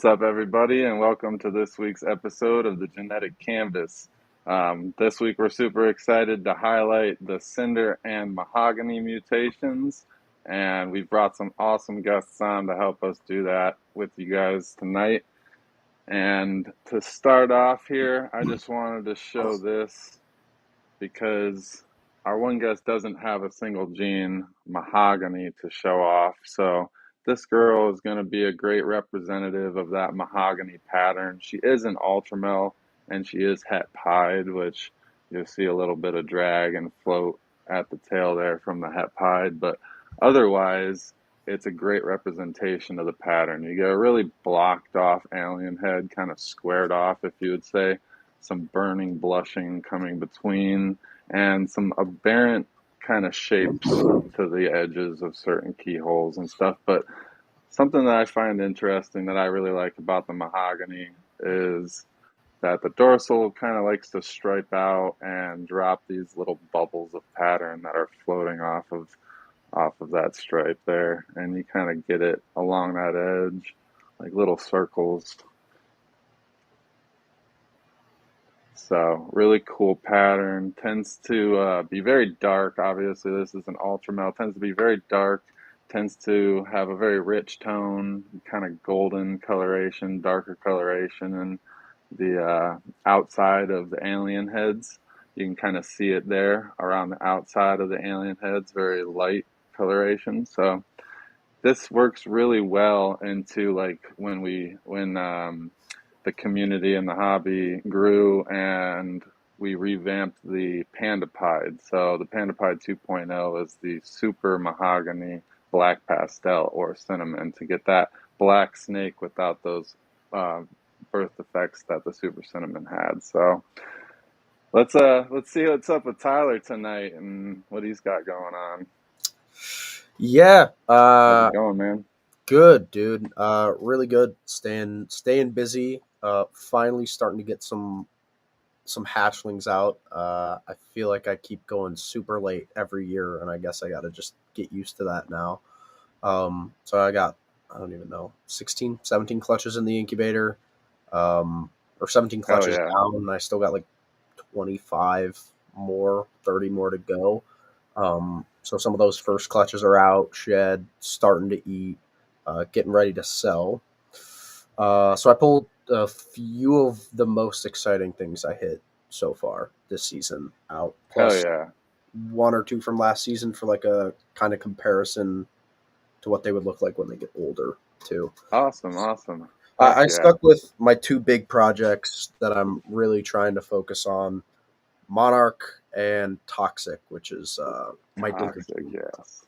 What's up, everybody, and welcome to this week's episode of the Genetic Canvas. This week, we're super excited to highlight the Cinder and Mahogany mutations, and we've brought some awesome guests on to help us do that with you guys tonight. And to start off here, I just wanted to show this because our one guest doesn't have a single gene, Mahogany, to show off. So this girl is going to be a great representative of that mahogany pattern. She is an ultramel and she is het pied, which you'll see a little bit of drag and float at the tail there from the het pied, but otherwise it's a great representation of the pattern. You get a really blocked off alien head, kind of squared off, if you would say, some burning blushing coming between, and some aberrant kind of shapes to the edges of certain keyholes and stuff. But something that I find interesting that I really like about the mahogany is that the dorsal kind of likes to stripe out and drop these little bubbles of pattern that are floating off of that stripe there, and you kind of get it along that edge like little circles. So really cool pattern. Tends to be very dark. Obviously, this is an ultramel. Tends to be very dark. Tends to have a very rich tone, kind of golden coloration, darker coloration, and the outside of the alien heads. You can kind of see it there around the outside of the alien heads. Very light coloration. So this works really well into like when the community and the hobby grew and we revamped the Pandapide. So the Pandapide 2.0 is the super mahogany black pastel or cinnamon to get that black snake without those birth defects that the super cinnamon had. So let's see what's up with Tyler tonight and what he's got going on. Yeah, How's it going, man? good, dude. Really good. Staying busy. Finally starting to get some hatchlings out. I feel like I keep going super late every year, and I guess I got to just get used to that now. So I got, I don't even know, 16, 17 clutches in the incubator, or 17 clutches down, and I still got like 25 more, 30 more to go. So some of those first clutches are out, shed, starting to eat, getting ready to sell. So I pulled a few of the most exciting things I hit so far this season out. Plus one or two from last season for like a kind of comparison to what they would look like when they get older too. Awesome. I stuck with my two big projects that I'm really trying to focus on: Monarch and Toxic, which is my Toxic, yes.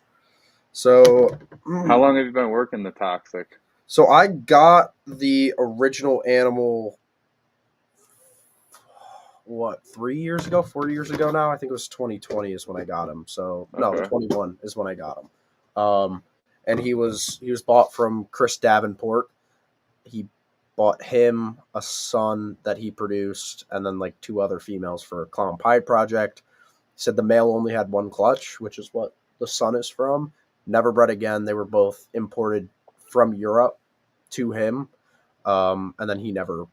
So how long have you been working the Toxic? So I got the original animal, 3 years ago, 4 years ago now? I think it was 2020 is when I got him. So no, 21 is when I got him. And he was bought from Chris Davenport. He bought him a son that he produced, and then like two other females for a Clown Pie project. He said the male only had one clutch, which is what the son is from. Never bred again. They were both imported from Europe to him, and then he never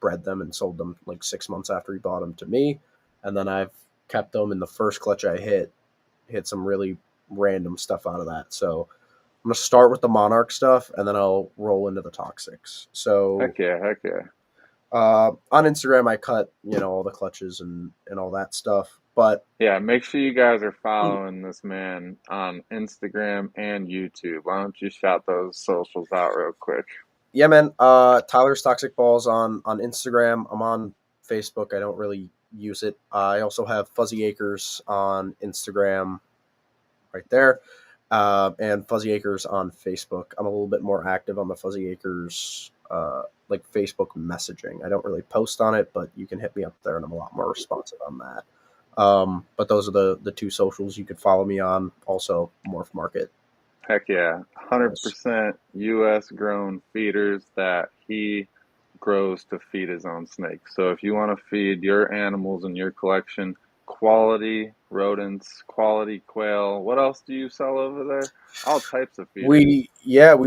bred them and sold them like 6 months after he bought them to me. And then I've kept them, in the first clutch I hit some really random stuff out of that. So I'm going to start with the Monarch stuff, and then I'll roll into the Toxics. So heck yeah. On Instagram, I cut, all the clutches and all that stuff. But yeah, make sure you guys are following this man on Instagram and YouTube. Why don't you shout those socials out real quick? Yeah, man. Tyler's Toxic Balls on Instagram. I'm on Facebook. I don't really use it. I also have Fuzzy Acres on Instagram right there. And Fuzzy Acres on Facebook. I'm a little bit more active on the Fuzzy Acres like Facebook messaging. I don't really post on it, but you can hit me up there, and I'm a lot more responsive on that. But those are the two socials you could follow me on. Also, Morph Market. Heck yeah. 100% U.S. grown feeders that he grows to feed his own snakes. So if you want to feed your animals in your collection quality rodents, quality quail. What else do you sell over there? All types of feeders. We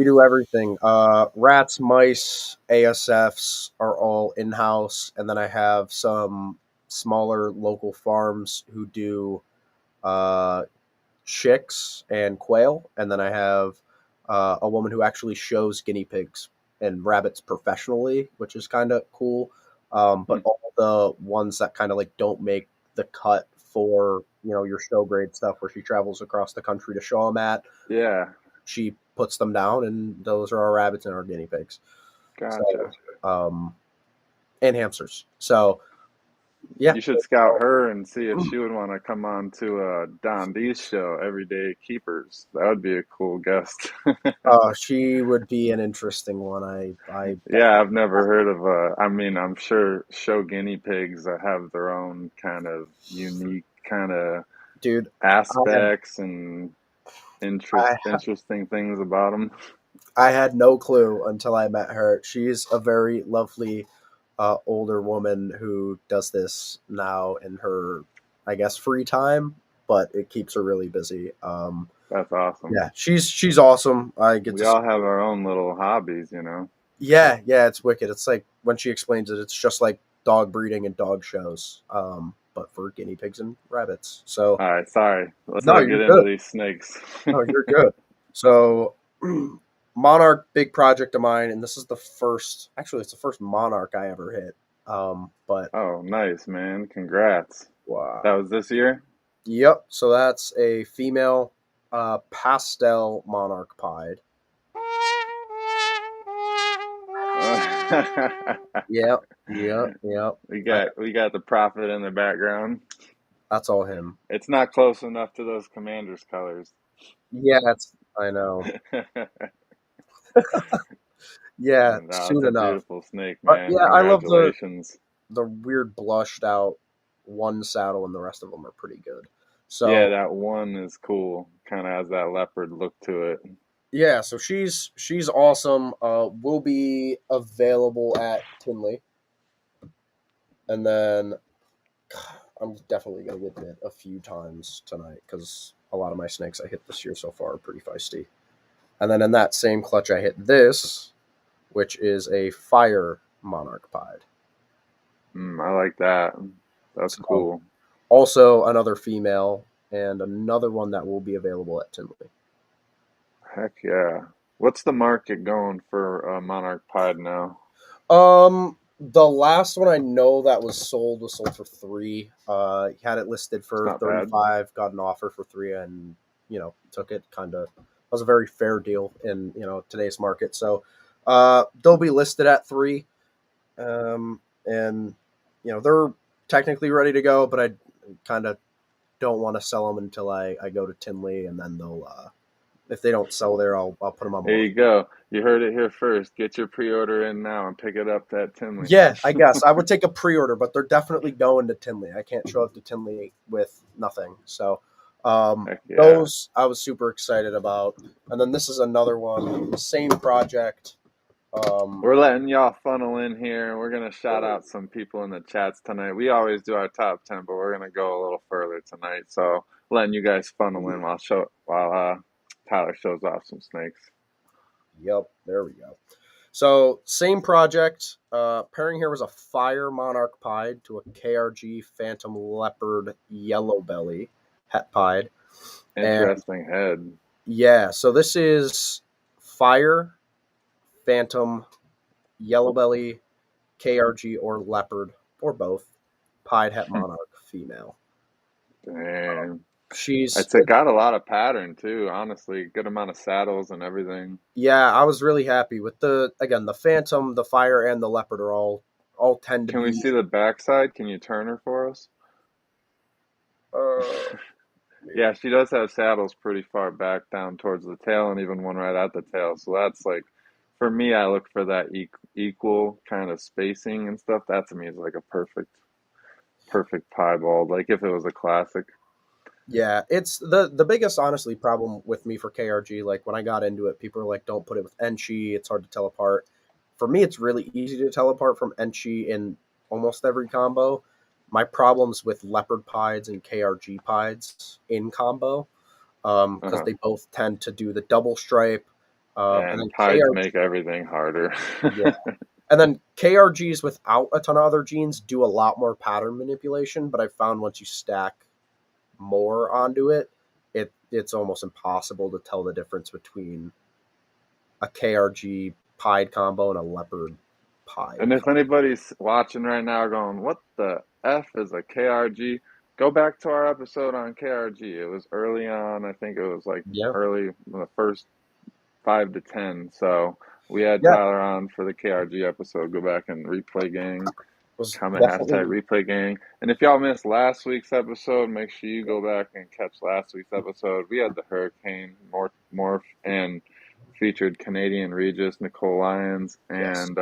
do everything. Rats, mice, ASFs are all in house, and then I have some smaller local farms who do uh, chicks and quail, and then I have a woman who actually shows guinea pigs and rabbits professionally, which is kind of cool. Hmm. But all the ones that kind of like don't make the cut for your show grade stuff, where she travels across the country to show them at, Yeah, she puts them down, and those are our rabbits and our guinea pigs. So, gotcha. um, and hamsters. So yeah, You should scout her and see if she would want to come on to Don D's show, Everyday Keepers. That would be a cool guest. she would be an interesting one. I Yeah, definitely, I've never heard of I mean, I'm sure show guinea pigs that have their own kind of unique kind of dude. I had aspects and I interesting things about them. I had no clue until I met her. She's a very lovely older woman who does this now in her, I guess, free time, but it keeps her really busy. That's awesome. Yeah, she's awesome. I get We to. all have our own little hobbies, you know. Yeah, yeah, it's wicked. It's like when she explains it, it's just like dog breeding and dog shows, but for guinea pigs and rabbits. So All right, sorry. Let's no, not get you're into good. these snakes. No, you're good. So Monarch, big project of mine, and this is the first. Actually, it's the first Monarch I ever hit. But Oh, nice, man. Congrats. That wow. was this year? Yep. So that's a female pastel Monarch pied. Yep. Yep. Yep. I, We got the prophet in the background. that's all him. It's not close enough to those Commanders colors. Yeah, that's I know. Yeah, No, it's soon a enough. beautiful snake, But man. yeah, I love Congratulations. the weird blushed out one saddle, and the rest of them are pretty good. Yeah, So that one is cool. Kind of has that leopard look to it. yeah, so she's awesome. Will be available at Tinley, and then I'm definitely gonna get bit a few times tonight because a lot of my snakes I hit this year so far are pretty feisty. And then in that same clutch, I hit this, which is a fire monarch pied. I like that. That's So cool. also another female and another one that will be available at Tinley. Heck yeah. What's the market going for Monarch Pied now? The last one I know that was sold for 3. He had it listed It's for not bad. 35, got an offer for 3, and took it. Kind of was a very fair deal in today's market. So, they'll be listed at 3, and they're technically ready to go, but I kind of don't want to sell them until I go to Tinley, and then they'll if they don't sell there, I'll put them on There more. you go. You heard it here first. Get your pre-order in now and pick it up at Tinley. Yeah, I guess I would take a pre-order, but they're definitely going to Tinley. I can't show up to Tinley with nothing. So, Heck yeah. those I was super excited about. And then this is another one, the same project. Um, We're letting y'all funnel in here, and we're gonna shout out some people in the chats tonight. We always do our top 10, but we're gonna go a little further tonight. So letting you guys funnel in while Tyler shows off some snakes. yep, there we go. So same project. Pairing here was a Fire Monarch Pied to a KRG Phantom Leopard Yellow Belly Het Pied. And Interesting head. yeah, so this is Fire Phantom Yellow Belly, KRG, or Leopard, or both. Pied Het Monarch female. Dang. She's It's it got a lot of pattern too, honestly. Good amount of saddles and everything. Yeah, I was really happy with the Phantom, the Fire, and the Leopard are all tend to Can we be see the backside? Can you turn her for us? uh Yeah, she does have saddles pretty far back down towards the tail and even one right at the tail. So that's like, for me, I look for that equal kind of spacing and stuff. That to me is like a perfect piebald. Like if it was a classic. yeah, it's the biggest honestly problem with me for KRG. Like when I got into it, people are like, "Don't put it with Enchi; it's hard to tell apart." For me, it's really easy to tell apart from Enchi in almost every combo. my problems with leopard pieds and KRG pieds in combo, because Uh-huh. they both tend to do the double stripe, and And then tides make everything harder. yeah, and then KRGs without a ton of other genes do a lot more pattern manipulation. But I found once you stack more onto it, it's almost impossible to tell the difference between a KRG pied combo and a leopard pied And if combo. anybody's watching right now going, what the F is a KRG? Go back to our episode on KRG. It was early on. I think it was like Yeah, early, the first 5 to 10. So we had yeah, Tyler on for the KRG episode. Go back and replay gang. was Comment hashtag definitely replay gang. And if y'all missed last week's episode, make sure you go back and catch last week's episode. We had the Hurricane Morph and featured Canadian Regis, Nicole Lyons, yes. and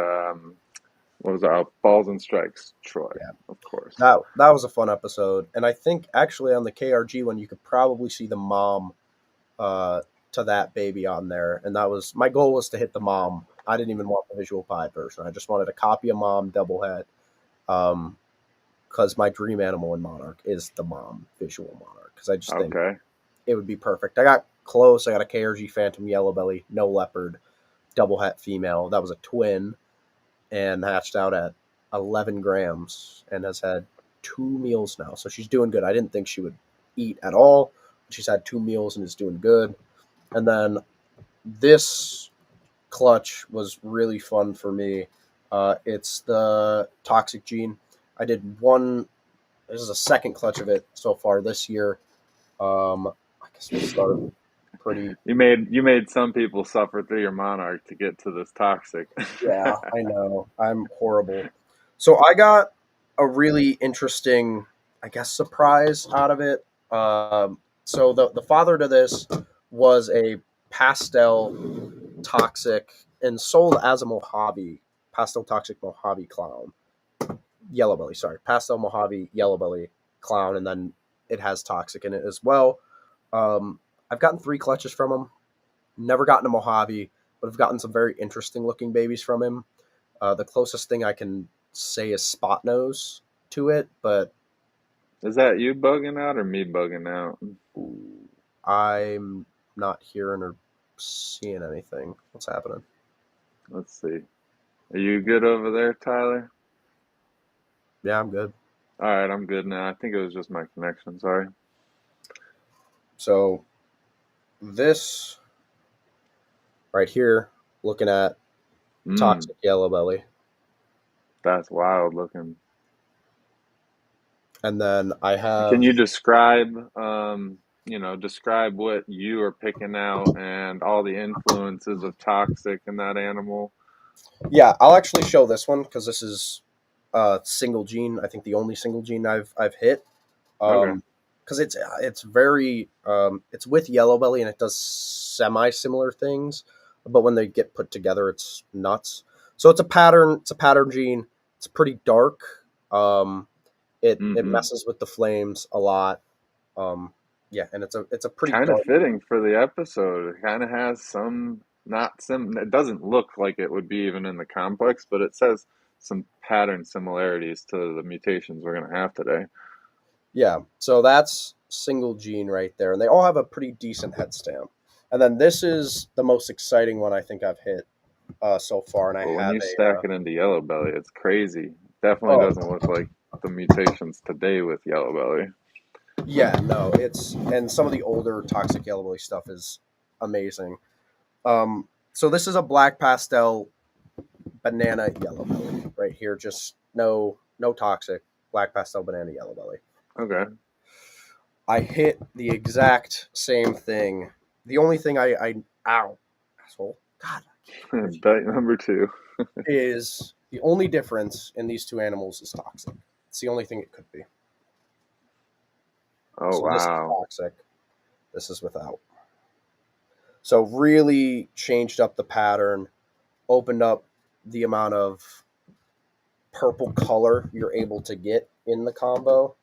what was that? Balls and Strikes, Troy, Yeah, of course. that was a fun episode, and I think actually on the KRG one you could probably see the mom uh, to that baby on there, and that was my goal was to hit the mom. I didn't even want the visual pied version. I just wanted a copy of mom double head, because my dream animal in Monarch is the mom visual Monarch because I just think Okay. it would be perfect. I got close. I got a KRG Phantom Yellow Belly, no leopard, double het female. That was a twin and hatched out at 11 grams and has had 2 meals now. So she's doing good. I didn't think she would eat at all. She's had 2 meals and is doing good. And then this clutch was really fun for me. It's the toxic gene. I did one. This is a second clutch of it so far this year. I guess we'll start pretty. You made some people suffer through your Monarch to get to this toxic. Yeah, I know. I'm horrible. So I got a really interesting, I guess, surprise out of it. So the father to this was a pastel toxic and sold as a Mojave, pastel toxic Mojave clown. Yellow belly, sorry. Pastel Mojave yellow belly clown, and then it has toxic in it as well. I've gotten 3 clutches from him. Never gotten a Mojave, but I've gotten some very interesting looking babies from him. The closest thing I can say is spot nose to it, but Is that you bugging out or me bugging out? ooh, I'm not hearing or seeing anything. What's happening? Let's see. Are you good over there, Tyler? Yeah, I'm good. All right, I'm good now. I think it was just my connection. Sorry. So this right here, looking at Mm, toxic yellow belly, that's wild looking. and then I Can have you describe, describe what you are picking out and all the influences of toxic in that animal? yeah. I'll actually show this one because this is single gene. I think the only single gene I've hit. Okay. Because it's very it's with yellow belly and it does semi similar things, but when they get put together, it's nuts. So it's a pattern. It's a pattern gene. It's pretty dark. Um, it Mm-hmm. messes with the flames a lot. Yeah, and it's a pretty Kind of dark. fitting for the episode. It kind of has some, not some, it doesn't look like it would be even in the complex, but it says some pattern similarities to the mutations we're going to have today. Yeah, so that's single gene right there, and they all have a pretty decent head stamp. And then this is the most exciting one I think I've hit so far, and I But when have you a stack it into yellow belly, it's crazy. Definitely oh doesn't look like the mutations today with yellow belly. yeah, no, it's and some of the older toxic yellow belly stuff is amazing. So this is a black pastel banana yellow belly right here, just no toxic black pastel banana yellow belly. Okay. I hit the exact same thing. The only thing I ow asshole God Bet number two. is the only difference in these two animals is toxic. It's the only thing it could be. Oh, So this is wow. toxic. This is without. So really changed up the pattern, opened up the amount of purple color you're able to get in the combo.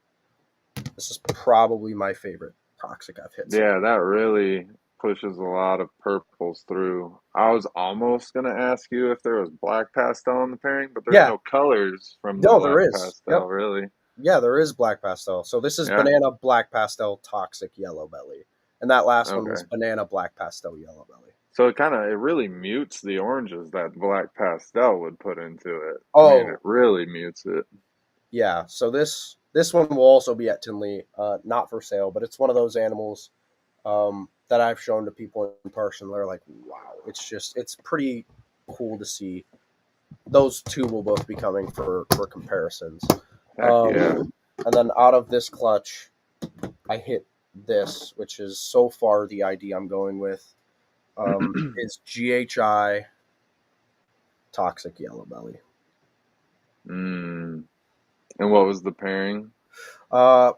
This is probably my favorite toxic I've hit so Yeah, far. that really pushes a lot of purples through. I was almost going to ask you if there was black pastel in the pairing, but there's Yeah, no colors from the no, there black is. pastel, Yep. really. Yeah, there is black pastel. So this is Yeah. banana black pastel toxic yellow belly, and that last one was Okay. banana black pastel yellow belly. So it really mutes the oranges that black pastel would put into it. I mean, it Oh, really mutes it. yeah. So this one will also be at Tinley, not for sale, but it's one of those animals that I've shown to people in person. They're like, wow, it's pretty cool to see. Those two will both be coming for comparisons. Heck yeah. Um, and then out of this clutch, I hit this, which is so far the ID I'm going with, is GHI Toxic Yellow Belly. Mm. And what was the pairing? Uh,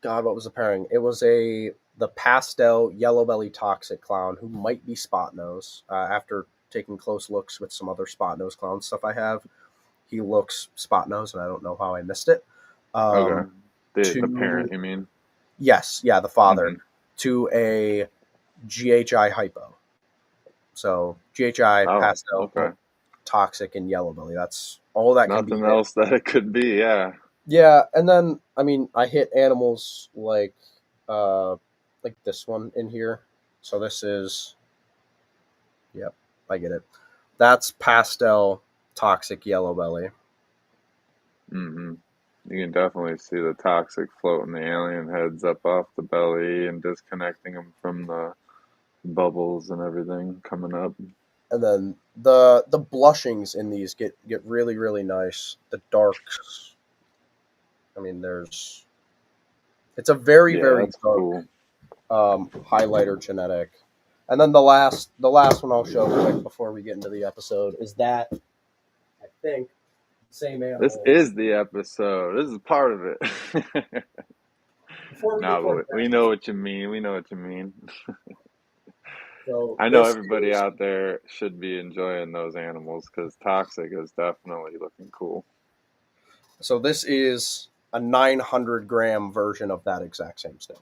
God, what was the pairing? It was the pastel yellow belly toxic clown who might be spot nose. After taking close looks with some other spot nose clown stuff I have, he looks spot nose, and I don't know how I missed it. Okay. Um, The to parent, you mean? yes, yeah, the father Hmm. to a GHI hypo. So GHI Oh, pastel okay. toxic and yellow belly. That's all that can be Nothing hit. else that it could be, yeah. Yeah, and then I mean I hit animals uh like this one in here. So this is yep, I get it. That's pastel toxic yellow belly. Hmm. You can definitely see the toxic floating the alien heads up off the belly and disconnecting them from the bubbles and everything coming up. And then the blushings in these get really really nice. The darks. I mean there's it's a very Yeah, very that's dark cool. highlighter genetic. And then the last one I'll show quick before we get into the episode is that I think same This animal. is the episode. This is part of it. Before we get No, to our but we know what you mean. We know what you mean. so I know this everybody is out there should be enjoying those animals because Toxic is definitely looking cool. this is a 900-gram version of that exact same stick.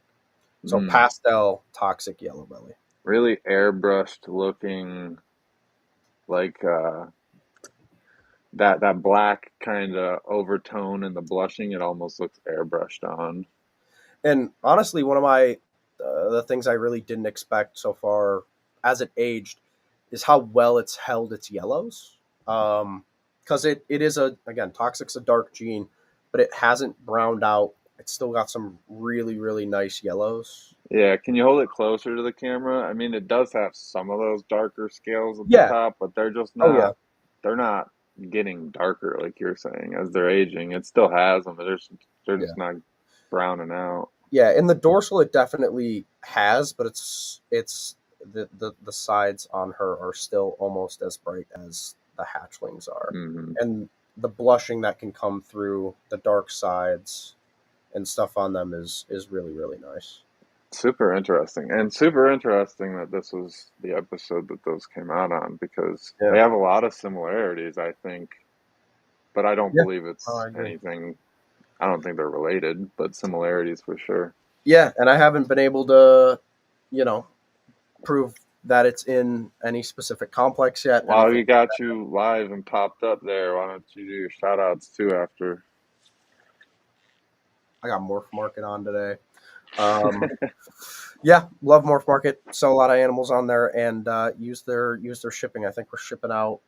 So Mm, pastel toxic yellow belly. really airbrushed looking, like that black kind of overtone in the blushing. It almost looks airbrushed on. And honestly, one of my the things I really didn't expect so far as it aged is how well it's held its yellows. Because it is again toxic's a dark gene, but it hasn't browned out. It's still got some really really nice yellows. Yeah, can you hold it closer to the camera? I mean, it does have some of those darker scales at the Yeah. top, but they're just Oh yeah. they're not getting darker like you're saying as they're aging. It still has them, but they're Yeah. just not browning out. Yeah. In the dorsal, it definitely has, but it's the sides on her are still almost as bright as the hatchlings are, Hmm. and the blushing that can come through the dark sides and stuff on them is really really nice. Super interesting. And super interesting that this was the episode that those came out on because Yeah. they have a lot of similarities, I think, but I don't Yeah. believe Oh, it's I agree. anything. I don't think they're related, but similarities for sure. Yeah, and I haven't been able to, you know, prove that it's in any specific complex yet. While Anything. we got you live and popped up there, why don't you do your shout outs too after? I got Morph Market on today. Um, yeah, love Morph Market. Sell a lot of animals on there and use their shipping. I think we're shipping out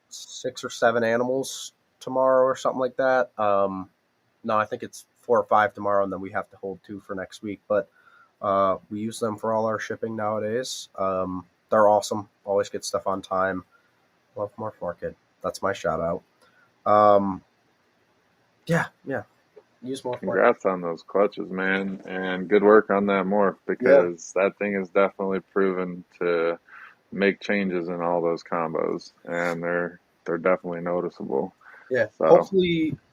6 or 7 animals tomorrow or something like that. No, I think it's 4 or 5 tomorrow, and then we have to hold 2 for next week. But we use them for all our shipping nowadays. They're awesome. Always get stuff on time. Love Morph Market. That's my shout out. Um, yeah, yeah. Use Morph Market. Congrats on those clutches, man, and good work on that morph Yeah, because that thing is definitely proven to make changes in all those combos, and they're definitely noticeable. yeah. So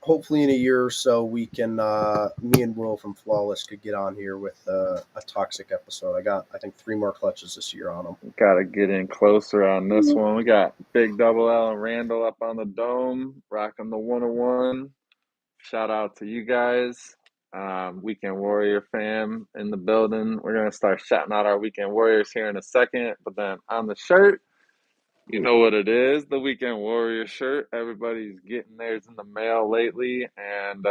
Hopefully in a year or so we can me and Will from Flawless could get on here with a toxic episode. I think 3 more clutches this year on them. gotta get in closer on this one. We got Big Double L and Randall up on the dome, rocking the 101. Shout out to you guys. Weekend Warrior fam in the building. We're gonna start shouting out our Weekend Warriors here in a second, but then on the shirt, you know what it is, the Weekend Warrior shirt. Everybody's getting theirs in the mail lately, and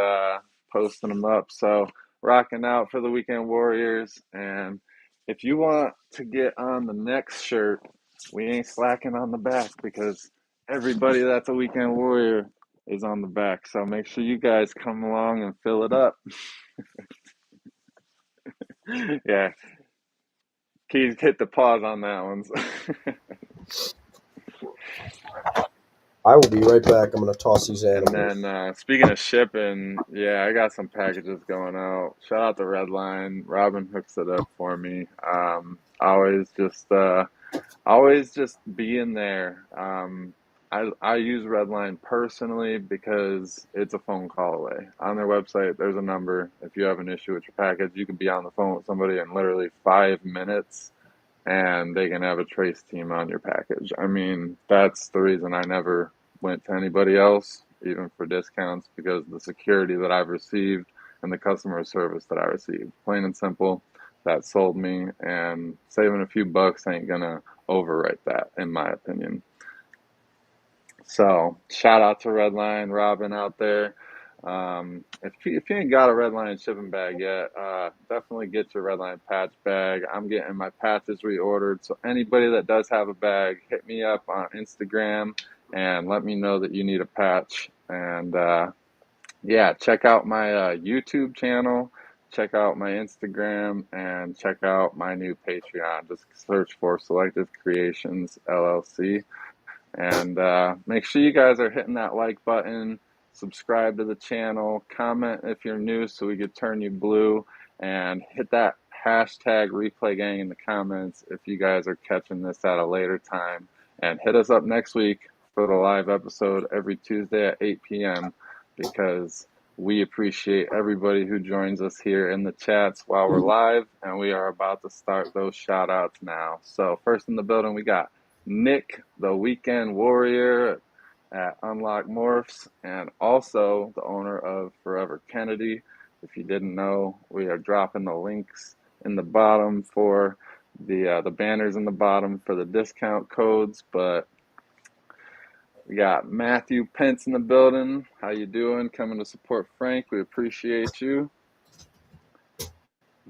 posting them up. So rocking out for the Weekend Warriors. And if you want to get on the next shirt, we ain't slacking on the back because everybody that's a Weekend Warrior is on the back. So make sure you guys come along and fill it up. Yeah. Keys, hit the pause on that one. I will be right back. I'm going to toss these And animals. then speaking of shipping, yeah, I got some packages going out. Shout out to Redline. Robin hooks it up for me. Always just being there. I use Redline personally because it's a phone call away. On their website, there's a number. If you have an issue with your package, you can be on the phone with somebody in literally 5 minutes, and they can have a trace team on your package. I mean, that's the reason I never went to anybody else, even for discounts, because the security that I've received and the customer service that I received. Plain and simple, that sold me, and saving a few bucks ain't gonna overwrite that, in my opinion. So, shout out to Redline, Robin out there. If you ain't got a Redline shipping bag yet, definitely get your Redline patch bag. I'm getting my patches reordered. So anybody that does have a bag, hit me up on Instagram and let me know that you need a patch. And yeah, check out my YouTube channel, check out my Instagram, and check out my new Patreon. Just search for Selective Creations LLC. And make sure you guys are hitting that like button, subscribe to the channel, comment if you're new so we could turn you blue, and hit that hashtag replay gang in the comments if you guys are catching this at a later time. And hit us up next week for the live episode every Tuesday at 8 p.m. because we appreciate everybody who joins us here in the chats while we're live, and we are about to start those shout outs now. So first in the building, we got Nick, the Weekend Warrior at Unlock Morphs, and also the owner of Forever Kennedy. If you didn't know, we are dropping the links in the bottom for the banners in the bottom for the discount codes. But we got Matthew Pence in the building. How you doing? Coming to support Frank. We appreciate you.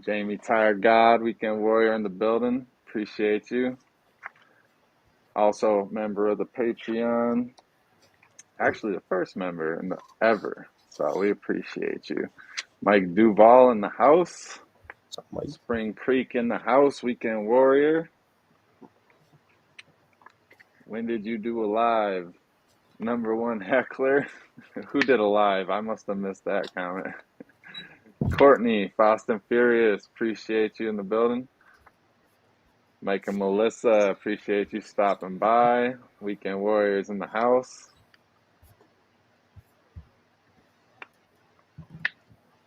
Jamie Tired God, Weekend Warrior in the building. Appreciate you. Also, member of the Patreon. Actually, the first member ever. So we appreciate you. Mike Duval in the house. Spring Creek in the house. Weekend Warrior. When did you do a live? Number one heckler. Who did a live? I must have missed that comment. Courtney, Fast and Furious. Appreciate you in the building. Mike and Melissa, appreciate you stopping by. Weekend Warriors in the house.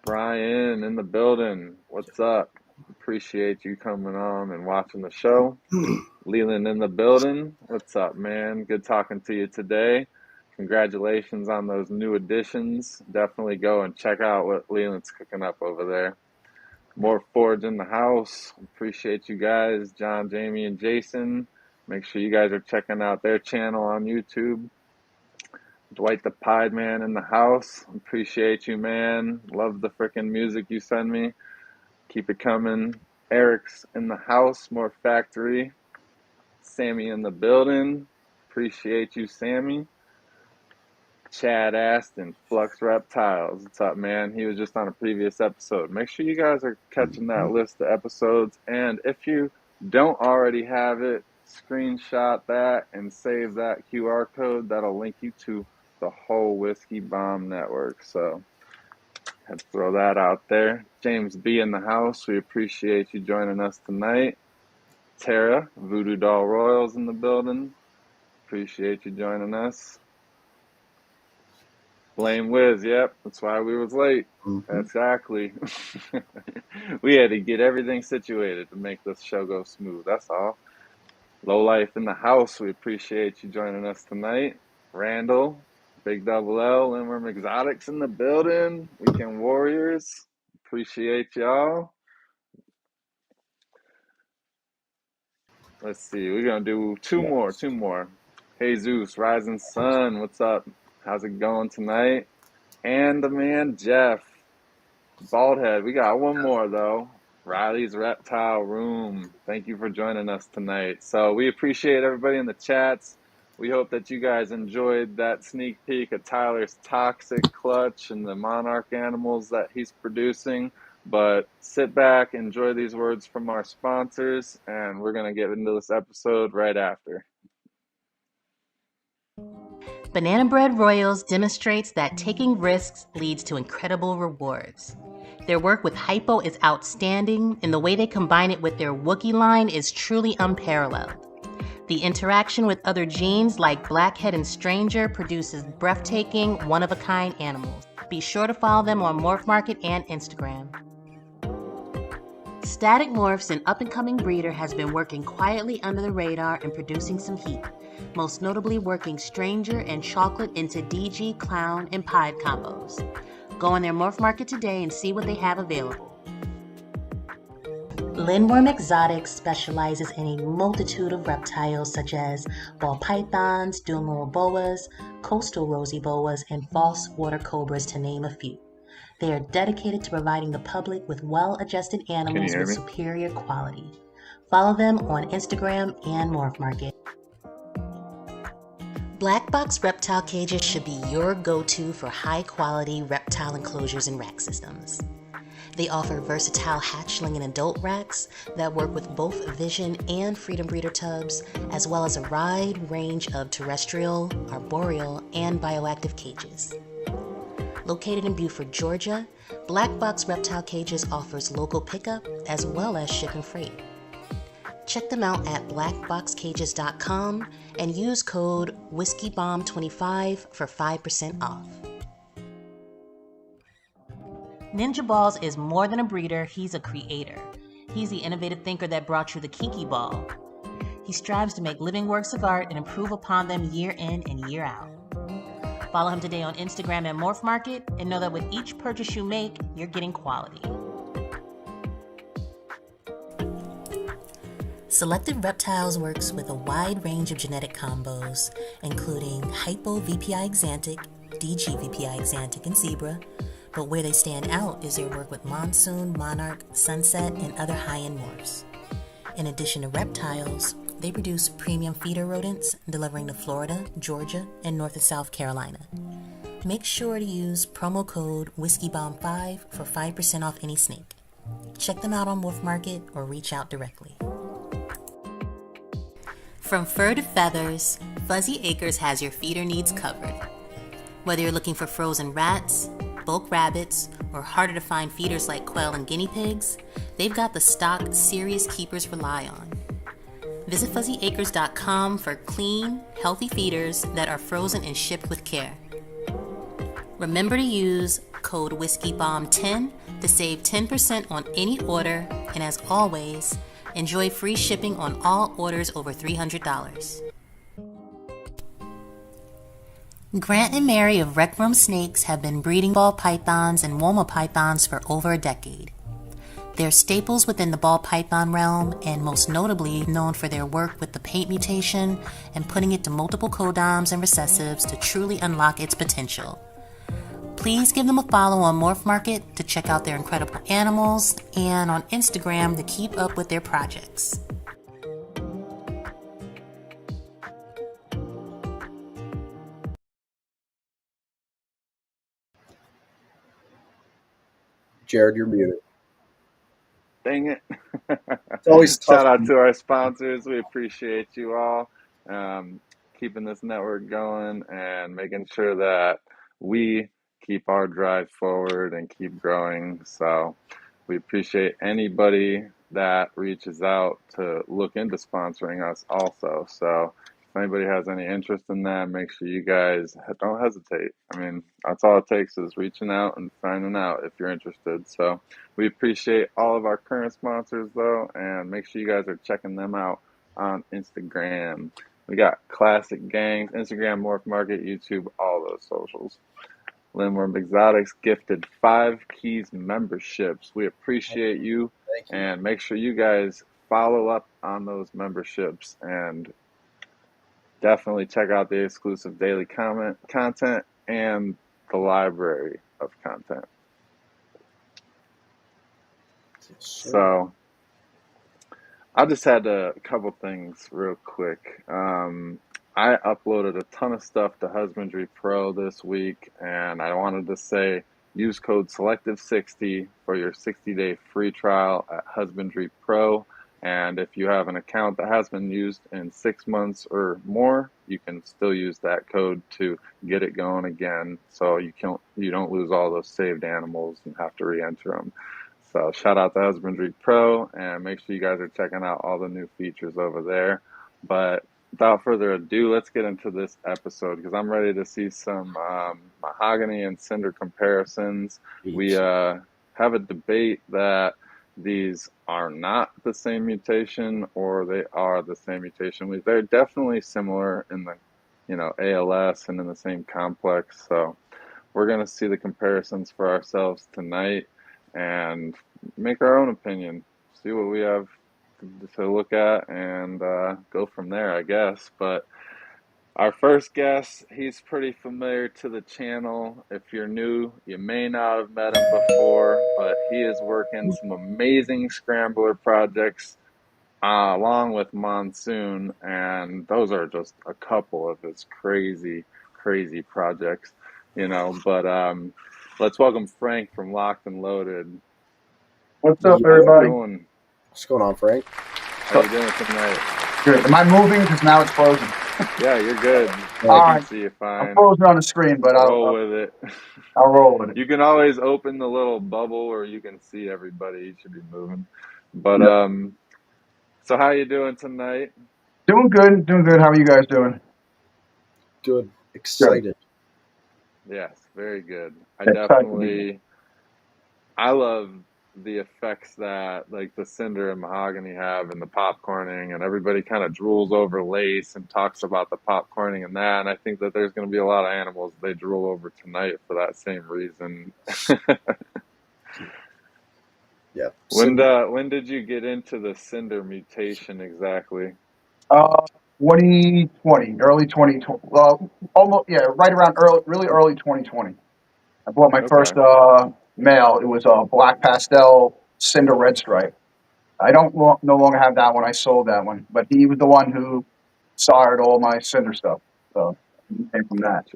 Brian in the building. What's up? Appreciate you coming on and watching the show. Leland in the building. What's up, man? Good talking to you today. Congratulations on those new additions. Definitely go and check out what Leland's cooking up over there. More Forge in the house. Appreciate you guys, John, Jamie, and Jason. Make sure you guys are checking out their channel on YouTube. Dwight the Pied Man in the house. Appreciate you, man. Love the freaking music you send me. Keep it coming. Eric's in the house. More Factory. Sammy in the building. Appreciate you, Sammy. Chad Aston, Flux Reptiles. What's up, man? He was just on a previous episode. Make sure you guys are catching that list of episodes. And if you don't already have it, screenshot that and save that QR code. That'll link you to the whole Whiskey Bomb network. So had to throw that out there. James B in the house. We appreciate you joining us tonight. Tara, Voodoo Doll Royals in the building. Appreciate you joining us. Blame Wiz, yep. That's why we was late. Exactly. We had to get everything situated to make this show go smooth. That's all. Low Life in the house. We appreciate you joining us tonight. Randall, Big Double L, Limerick Exotics in the building. Weekend Warriors. Appreciate y'all. Let's see. We're going to do two more. Hey Zeus, Rising Sun. What's up? How's it going tonight? And the man, Jeff. Baldhead, we got one more though. Riley's Reptile Room. Thank you for joining us tonight. So we appreciate everybody in the chats. We hope that you guys enjoyed that sneak peek of Tyler's toxic clutch and the monarch animals that he's producing. But sit back, enjoy these words from our sponsors, and we're going to get into this episode right after. Banana Bread Royals demonstrates that taking risks leads to incredible rewards. Their work with Hypo is outstanding, and the way they combine it with their Wookiee line is truly unparalleled. The interaction with other genes like Blackhead and Stranger produces breathtaking, one-of-a-kind animals. Be sure to follow them on Morph Market and Instagram. Static Morphs, an up-and-coming breeder, has been working quietly under the radar and producing some heat, most notably working Stranger and Chocolate into DG, Clown, and Pied combos. Go on their Morph Market today and see what they have available. Lindworm Exotics specializes in a multitude of reptiles such as ball pythons, duemoral boas, coastal rosy boas, and false water cobras, to name a few. They are dedicated to providing the public with well-adjusted animals with superior quality. Follow them on Instagram and Morph Market. Black Box Reptile Cages should be your go-to for high-quality reptile enclosures and rack systems. They offer versatile hatchling and adult racks that work with both Vision and Freedom Breeder tubs, as well as a wide range of terrestrial, arboreal, and bioactive cages. Located in Beaufort, Georgia, Black Box Reptile Cages offers local pickup as well as ship and freight. Check them out at blackboxcages.com and use code WhiskeyBomb25 for 5% off. Ninja Balls is more than a breeder, he's a creator. He's the innovative thinker that brought you the Kiki Ball. He strives to make living works of art and improve upon them year in and year out. Follow him today on Instagram at Morph Market and know that with each purchase you make, you're getting quality. Selected Reptiles works with a wide range of genetic combos, including Hypo VPI Exantic, DG VPI Exantic, and Zebra, but where they stand out is their work with Monsoon, Monarch, Sunset, and other high-end morphs. In addition to reptiles, they produce premium feeder rodents, delivering to Florida, Georgia, and North and South Carolina. Make sure to use promo code WhiskeyBomb5 for 5% off any snake. Check them out on Wolf Market or reach out directly. From fur to feathers, Fuzzy Acres has your feeder needs covered. Whether you're looking for frozen rats, bulk rabbits, or harder to find feeders like quail and guinea pigs, they've got the stock serious keepers rely on. Visit fuzzyacres.com for clean, healthy feeders that are frozen and shipped with care. Remember to use code WhiskeyBomb10 to save 10% on any order, and as always, enjoy free shipping on all orders over $300. Grant and Mary of Rec Room Snakes have been breeding ball pythons and Woma pythons for over a decade. They're staples within the ball python realm, and most notably known for their work with the paint mutation and putting it to multiple codoms and recessives to truly unlock its potential. Please give them a follow on Morph Market to check out their incredible animals, and on Instagram to keep up with their projects. Jared, you're muted. Dang it. It's always tough. Shout out to our sponsors. We appreciate you all keeping this network going and making sure that we keep our drive forward and keep growing. So we appreciate anybody that reaches out to look into sponsoring us also. So if anybody has any interest in that, make sure you guys don't hesitate. I mean, that's all it takes is reaching out and finding out if you're interested. So we appreciate all of our current sponsors, though, and make sure you guys are checking them out on Instagram. We got Classic Gangs, Instagram, Morph Market, YouTube, all those socials. Lindworm Exotics gifted 5 Keys memberships. We appreciate you, and make sure you guys follow up on those memberships and definitely check out the exclusive daily content and the library of content. So I just had a couple things real quick. I uploaded a ton of stuff to Husbandry Pro this week, and I wanted to say use code Selective60 for your 60-day free trial at Husbandry Pro. And if you have an account that has been used in 6 months or more, you can still use that code to get it going again, so you don't lose all those saved animals and have to re-enter them. So shout out to Husbandry Pro, and make sure you guys are checking out all the new features over there. But without further ado, let's get into this episode because I'm ready to see some Mahogany and Cinder comparisons. We have a debate that these are not the same mutation or they are the same mutation. They're definitely similar in the, ALS and in the same complex. So we're going to see the comparisons for ourselves tonight and make our own opinion, see what we have to look at, and go from there, I guess. But our first guest, he's pretty familiar to the channel. If you're new, you may not have met him before, but he is working some amazing scrambler projects along with Monsoon, and those are just a couple of his crazy, crazy projects, But let's welcome Frank from Locked and Loaded. What's up, everybody? What's going on, Frank? How you doing tonight? Good. Am I moving? Because now it's frozen. Yeah, you're good. I can see you fine. I'm frozen on the screen, but roll with it. I'll roll with it. You can always open the little bubble or you can see everybody. You should be moving. But so how you doing tonight? Doing good. How are you guys doing? Good. Excited. Yes, very good. Excited. I love the effects that like the Cinder and Mahogany have and the popcorning, and everybody kind of drools over lace and talks about the popcorning and that, and I think that there's going to be a lot of animals they drool over tonight for that same reason. Yeah. When did you get into the Cinder mutation exactly? 2020, early 2020. Almost, yeah, right around early 2020. I bought my first male. It was a black pastel Cinder red stripe. I don't no longer have that one. I sold that one, but he was the one who sired all my Cinder stuff. So he came from that.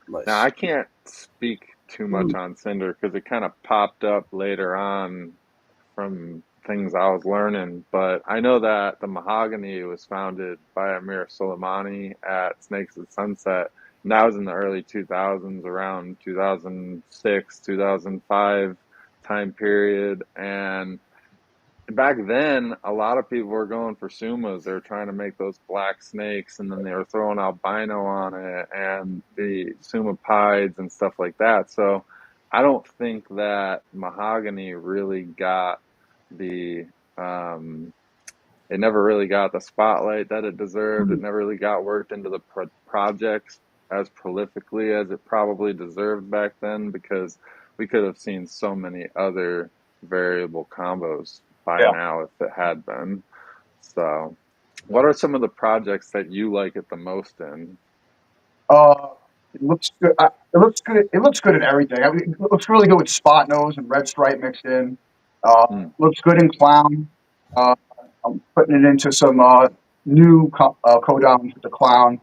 Nice. Now I can't speak too much on Cinder because it kind of popped up later on from things I was learning, but I know that the Mahogany was founded by Amir Soleimani at Snakes at Sunset, and that was in the early 2000s, around 2006, 2005 time period, and back then, a lot of people were going for sumas. They were trying to make those black snakes, and then they were throwing albino on it and the suma pieds and stuff like that. So I don't think that Mahogany really got the it never really got the spotlight that it deserved. It never really got worked into the projects as prolifically as it probably deserved back then, because we could have seen so many other variable combos by now if it had been. So what are some of the projects that you like it the most in? It looks good. It looks good. It looks good in everything. I mean, it looks really good with spot nose and red stripe mixed in. Looks good in clown. I'm putting it into some new codons with the clown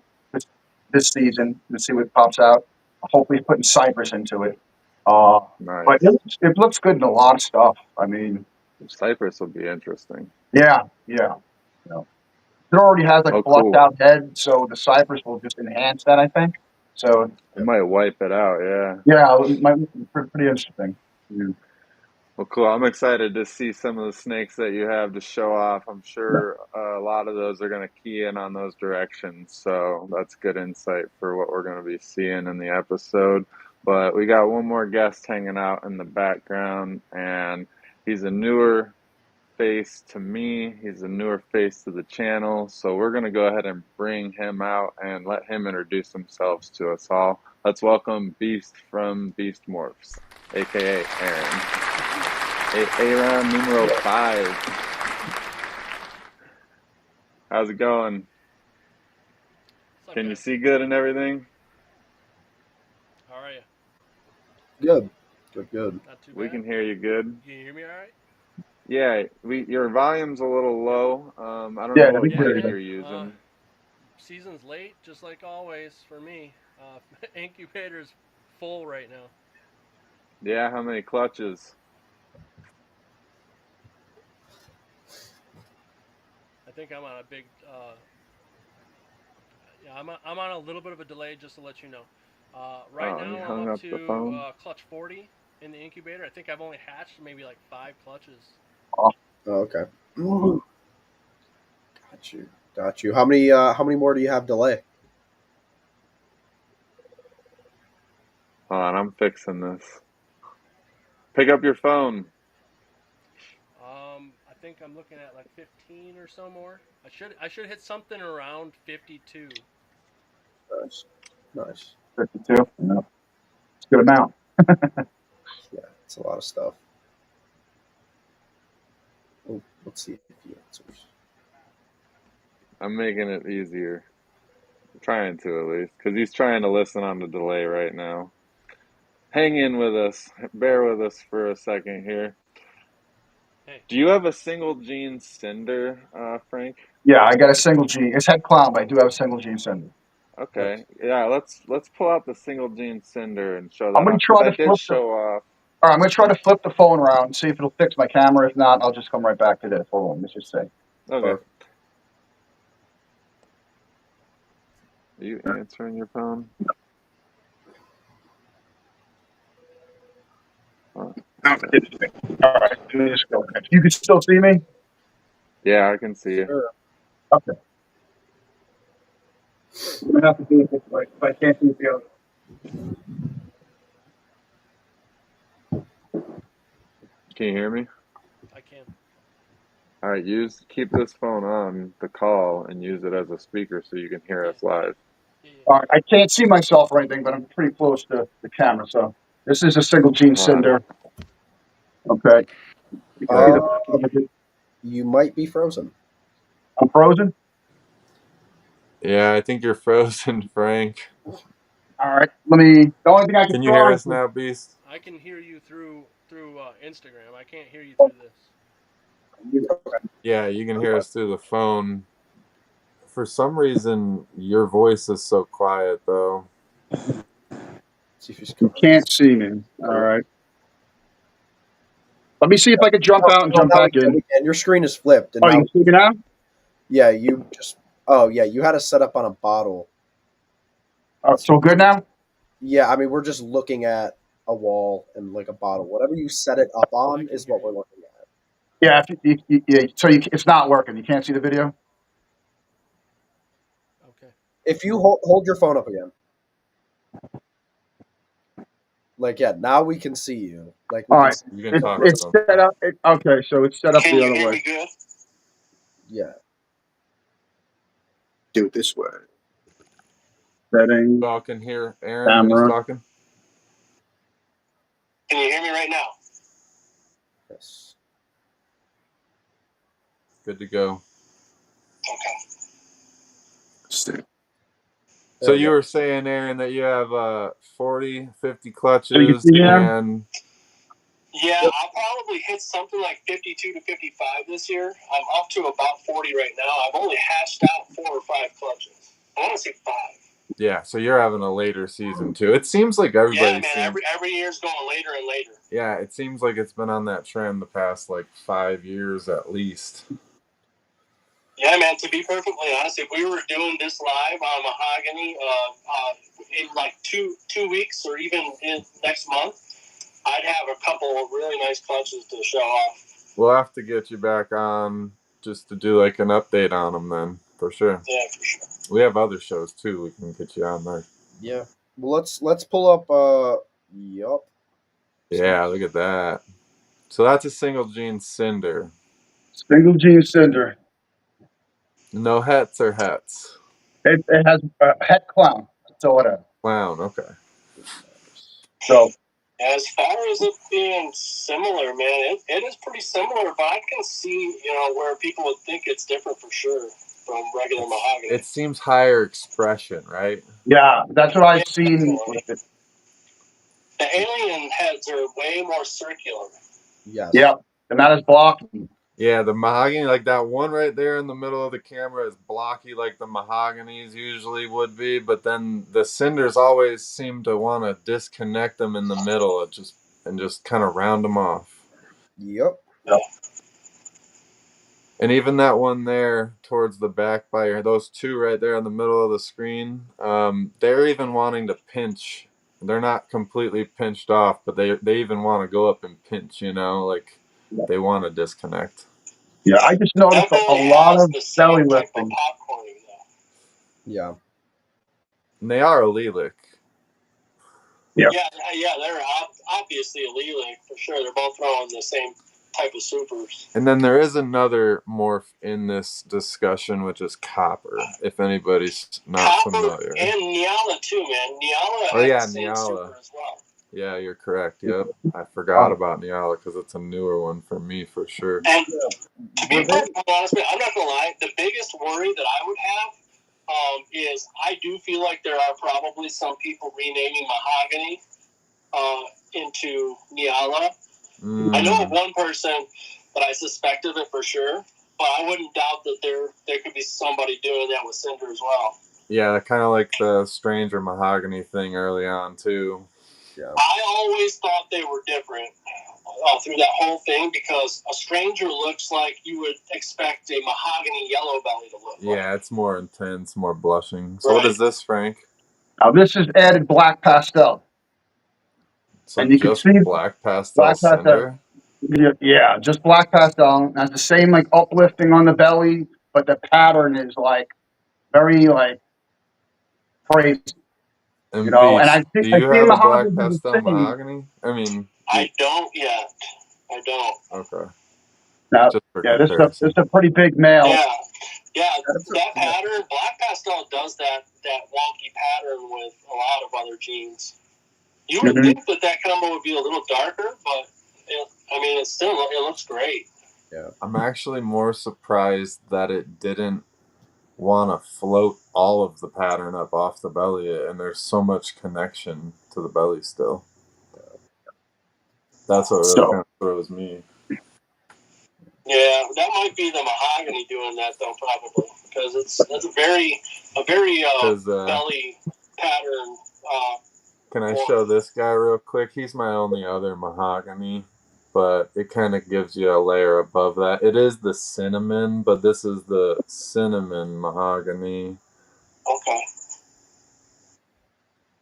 this season to see what pops out. Hopefully, putting cypress into it. Nice. But it looks good in a lot of stuff. I mean, cypress will be interesting. Yeah. It already has like flushed out head, so the cypress will just enhance that, I think. So it might wipe it out, yeah. Yeah, it might be pretty interesting. Yeah. Well, cool. I'm excited to see some of the snakes that you have to show off. I'm sure a lot of those are going to key in on those directions. So that's good insight for what we're going to be seeing in the episode. But we got one more guest hanging out in the background, and he's a newer face to me. He's a newer face to the channel. So we're going to go ahead and bring him out and let him introduce himself to us all. Let's welcome Beast from Beast Morphs, a.k.a. Aaron. Aaron numero 5. How's it going? Can you see good and everything? How are you? Good. Good. Not too bad. We can hear you good. Can you hear me all right? Yeah, your volume's a little low. I don't Yeah, know let what me Yeah, hear mic you. you're using. season's late, just like always for me. Incubator's full right now. Yeah, how many clutches? I think I'm on a big. Yeah, I'm on a little bit of a delay, just to let you know. Right Oh, he now I'm hung up up the to phone. clutch 40 in the incubator. I think I've only hatched maybe like 5 clutches. Oh, okay. Got you. How many more do you have delay? Hold on, I'm fixing this. Pick up your phone. I think I'm looking at like 15 or so more. I should hit something around 52. Nice. 52. Yeah. It's a good amount. Yeah, it's a lot of stuff. Oh, let's see if he answers. I'm making it easier. I'm trying to at least, because he's trying to listen on the delay right now. Hang in with us. Bear with us for a second here. Hey, Do you have a single gene Cinder, Frank? Yeah, I got a single G. It's head clown, but I do have a single G Cinder. Okay. Yeah, let's pull out the single gene Cinder and show I'm that gonna off, because try I to did flip the. show off. All right, I'm gonna try to flip the phone around and see if it'll fix my camera. If not, I'll just come right back to this. Hold on, let's just say. Okay. Perfect. Are you answering your phone? Oh, All right, let me just go. You can still see me? yeah, I can see you. Sure. Okay. I'm gonna have to do it this way if I can't see the other. Can you hear me? I can. All right, keep this phone on the call and use it as a speaker so you can hear Yeah, us live. yeah, All right, I can't see myself or anything, but I'm pretty close to the camera. So this is a single gene Hold on. Cinder. Okay. You can see There. the. You might be frozen. I'm frozen. Yeah, I think you're frozen, Frank. All right. Let me. The only thing I can Can you hear try us is. now, Beast? I can hear you through Instagram. I can't hear you through this. Yeah, you can hear us through the phone. For some reason, your voice is so quiet, though. See if she's You coming. can't see me. All right. Let me see if I can jump out and No, jump now back in. we can. Your screen is flipped, and Oh, you now can see me now? yeah, you just you had to set up on a bottle. Oh, so good now? Yeah, I mean we're just looking at a wall and like a bottle. Whatever you set it up I on can is hear what you. we're looking at. Yeah. Yeah. So it's not working. You can't see the video. Okay. If you hold your phone up again, like now we can see you. Like we All can right. see. You can It's talk to it's them. set up. Okay, so it's set up Can the you other hear way. me good? Yeah. Do it this way. Setting You all can hear Aaron when he's camera. talking? Can you hear me right now? Yes. Good to go. Okay. See. So There we you go. were saying, Aaron, that you have 40, 50 So you can clutches see me now? and Yeah, Yep. I'll probably hit something like 52 to 55 this year. I'm up to about 40 right now. I've only hatched out 4 or 5 clutches. I want to say 5. yeah, so you're having a later season too. It seems like everybody Yeah, man. Every year's going later and later. yeah, it seems like it's been on that trend the past like 5 years at least. Yeah, man. To be perfectly honest, if we were doing this live on Mahogany in like two weeks or even next month, I'd have a couple of really nice clutches to show off. We'll have to get you back on just to do like an update on them then, for sure. Yeah, for sure. We have other shows too. We can get you on there. Yeah. Well, let's pull up. Yup. Yeah, look at that. So that's a single gene Cinder. Single gene Cinder. No hets or hets. It has a head clown. So it has. Clown. Okay. So As far as it being similar, man, it is pretty similar, but I can see, where people would think it's different for sure from regular mahogany. It seems higher expression, right? yeah, that's what I've seen definitely. with it. The alien heads are way more circular. Yes. Yep. They're not as blocky. Yeah, the mahogany, like that one right there in the middle of the camera, is blocky like the mahoganies usually would be. But then the cinders always seem to want to disconnect them in the middle, and just kind of round them off. Yep. And even that one there towards the back by those two right there in the middle of the screen, they're even wanting to pinch. They're not completely pinched off, but they even want to go up and pinch, like they want to disconnect. Yeah, I just noticed a lot of belly lifting. Yeah. And they are allelic. Yeah, they're obviously allelic for sure. They're both throwing the same type of supers. And then there is another morph in this discussion, which is copper, if anybody's not familiar. And Nyala too, man. Nyala has the same super as well. Yeah, you're correct. Yep. I forgot about Nyala because it's a newer one for me for sure. And to be perfectly honest, I'm not going to lie, the biggest worry that I would have is I do feel like there are probably some people renaming Mahogany into Nyala. I know of one person that I suspect of it for sure, but I wouldn't doubt that there could be somebody doing that with Cinder as well. Yeah, kind of like the Stranger Mahogany thing early on too. Yeah. I always thought they were different through that whole thing because a Stranger looks like you would expect a Mahogany yellow belly to look like. Yeah, it's more intense, more blushing. So What is this, Frank? Now this is added black pastel. So and you just can see black pastel Cinder? Yeah, just black pastel. Has the same like uplifting on the belly, but the pattern is like very like crazy. And and I think do you have a black pastel mahogany? I don't yet. I don't. Okay. Now, this is a pretty big male. Yeah. That pattern, black pastel does that wonky pattern with a lot of other jeans. You would think that combo would be a little darker, but it looks great. Yeah, I'm actually more surprised that it didn't want to float all of the pattern up off the belly, and there's so much connection to the belly still. That's what really kind of throws me. Yeah, that might be the Mahogany doing that though, probably because it's a very belly pattern. Can I show this guy real quick? He's my only other Mahogany, but it kind of gives you a layer above that. It is the cinnamon, but this is the cinnamon Mahogany. Okay.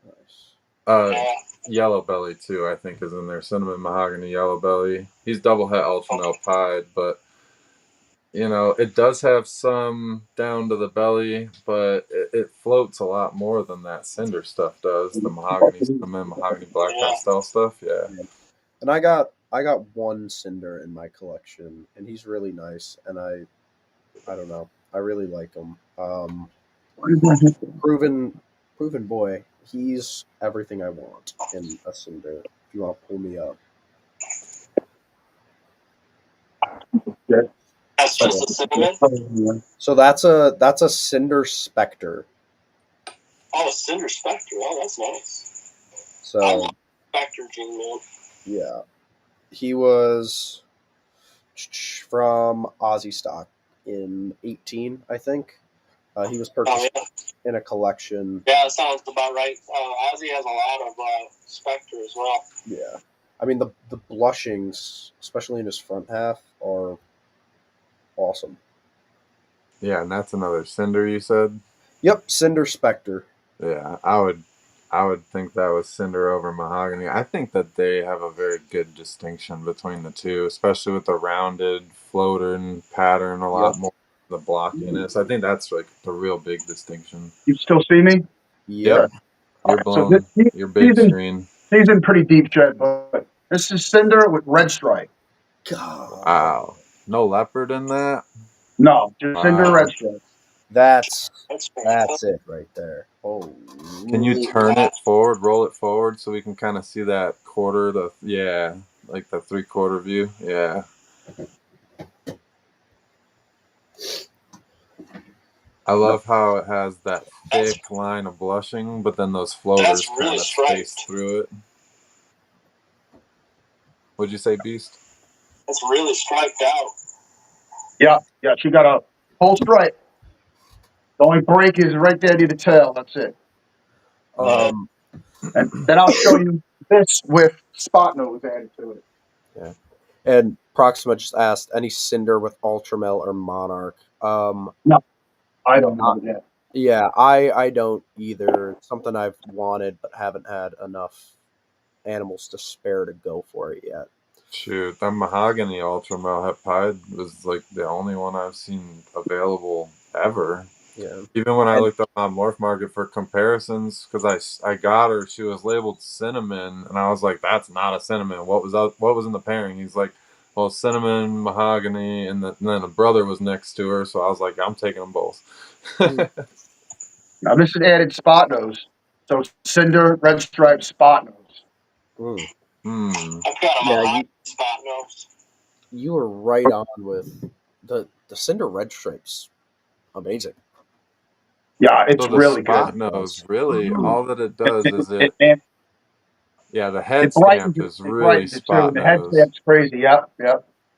Nice. Yellow belly too, I think, is in there. Cinnamon Mahogany, yellow belly. He's double het ultra male pied, but it does have some down to the belly, but it floats a lot more than that Cinder stuff does. The Mahogany cinnamon, Mahogany black pastel stuff, yeah. And I got one Cinder in my collection, and he's really nice, and I don't know, I really like him. Proven boy. He's everything I want in a Cinder. If you want to pull me up. That's just a cinnamon? So that's a Cinder Spectre. Oh, a Cinder Spectre. Oh, that's nice. So I love Spectre gene, man. Yeah. He was from Aussie stock in 18, I think. He was purchased in a collection. Yeah, that sounds about right. Ozzy has a lot of Spectre as well. Yeah. The blushings, especially in his front half, are awesome. Yeah, and that's another Cinder, you said? Yep, Cinder Spectre. Yeah, I would think that was Cinder over Mahogany. I think that they have a very good distinction between the two, especially with the rounded floater and pattern a lot more. The blockiness. I think that's like the real big distinction. You still see me? Yep. You're blown. Your big screen. He's in pretty deep shed, but this is Cinder with red stripe. God. Wow. No leopard in that? No, just Cinder red stripe. That's it right there. Oh. Can you turn it forward, roll it forward so we can kind of see that quarter, like the 3/4 view? Yeah. I love how it has that thick line of blushing, but then those floaters kind of space through it. What'd you say, Beast? It's really striped out. Yeah, she got a full stripe. The only break is right there near the tail. That's it. And then I'll show you this with spot nose added to it. Yeah. And Proxima just asked, any Cinder with Ultramel or Monarch? No, I don't know yet. Yeah, I don't either. It's something I've wanted but haven't had enough animals to spare to go for it yet. Shoot, that Mahogany Ultramel Hepide was like the only one I've seen available ever. Yeah. Even when I looked up on Morph Market for comparisons, because I got her, she was labeled cinnamon, and I was like, "That's not a cinnamon." What was in the pairing? He's like, "Well, cinnamon, mahogany," and then a brother was next to her, so I was like, "I'm taking them both." Now this is added spot nose. So Cinder, red stripe, spot nose. I've got a Mahogany spot nose. You were right on with the Cinder red stripes. Amazing. Yeah, it's so the really spot good. nose, really, all that it does is the head stamp is really spot The head nose. stamp's crazy. Yep.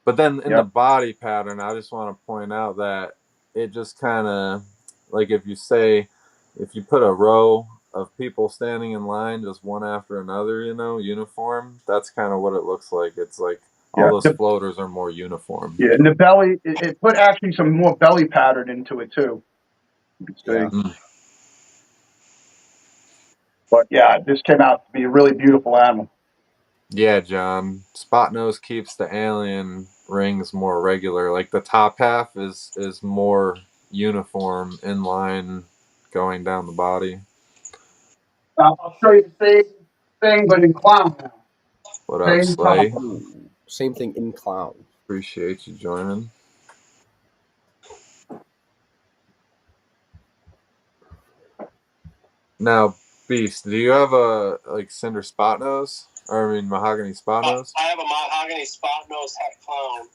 But then in the body pattern, I just want to point out that it just kind of, like if you put a row of people standing in line, just one after another, uniform, that's kind of what it looks like. It's like all those floaters are more uniform. Yeah, and the belly, it put actually some more belly pattern into it too. You can see. But yeah, this came out to be a really beautiful animal. Yeah, John. Spot nose keeps the alien rings more regular. Like the top half is more uniform in line going down the body. I'll show you the same thing, but in clown now. What up, Slay? Same thing in clown. Appreciate you joining. Now, Beast, do you have a Cinder spot nose? Or Mahogany spot nose? I have a Mahogany spot nose het clown.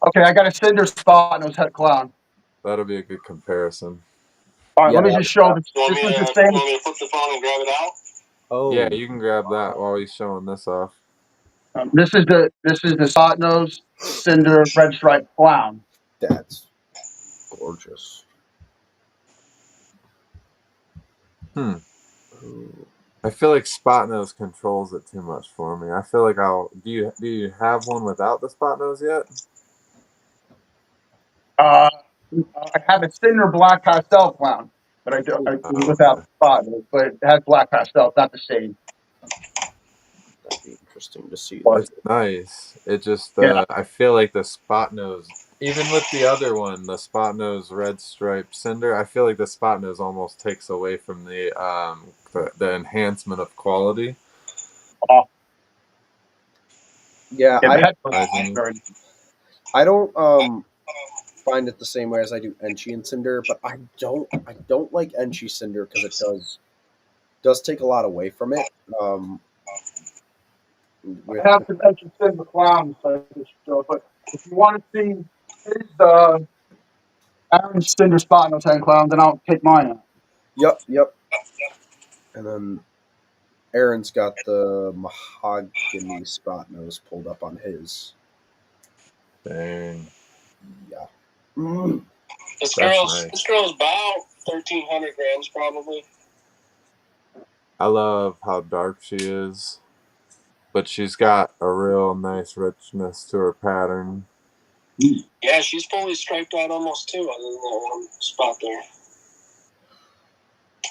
Okay, I got a Cinder spot nose het clown. That'll be a good comparison. All right, let me just show this. You want me to flip the phone and grab it out? Oh, yeah, you can grab that while he's showing this off. This is the spot nose Cinder red stripe clown. That's gorgeous. I feel like spot nose controls it too much for me. I feel like do you have one without the spot nose yet? I have a Cinder black pastel clown, but I do without the spot nose, but it has black pastel. It's not the same. That'd be interesting to see. It's nice. It just I feel like the spot nose, even with the other one, the spot nose red stripe Cinder, I feel like the spot nose almost takes away from the enhancement of quality. Yeah, I don't find it the same way as I do Enchi and Cinder, but I don't like Enchi Cinder because it does take a lot away from it. I have to mention Cinder clown, but if you want to see his Aaron's Cinder spot nose hand clown, then I'll take mine out. Yep. And then Aaron's got the Mahogany spot nose pulled up on his. Dang. Yeah. This girl's about 1,300 grams probably. I love how dark she is, but she's got a real nice richness to her pattern. Yeah, she's fully striped out almost too, other than that one spot there.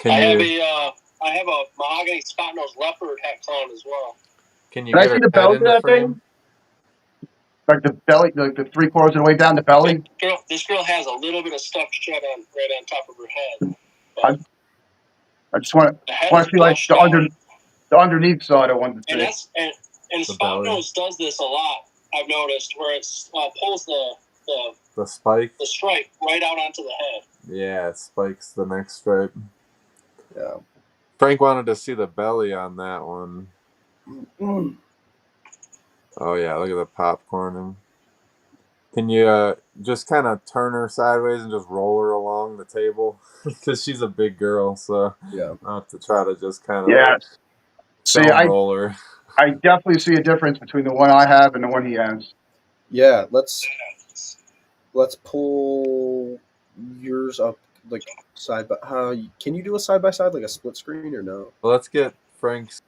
I have a Mahogany spot nose leopard hat clown as well. Can you Can get I see her the belly head in the frame? Like the belly, like the 3/4 of the way down the belly. This girl has a little bit of stuff shut on right on top of her head. I just want to feel like the underneath side. I want to see. And spot nose does this a lot. I've noticed where it pulls the spike, the stripe right out onto the head. Yeah, it spikes the next stripe. Yeah. Frank wanted to see the belly on that one. Oh yeah, look at the popcorning. Can you just kind of turn her sideways and just roll her along the table? Because she's a big girl, so yeah. I'll have to try to just kind of roll her. I definitely see a difference between the one I have and the one he has. Yeah, let's pull yours up like side by. Can you do a side by side like a split screen or no? Well, let's get Frank's.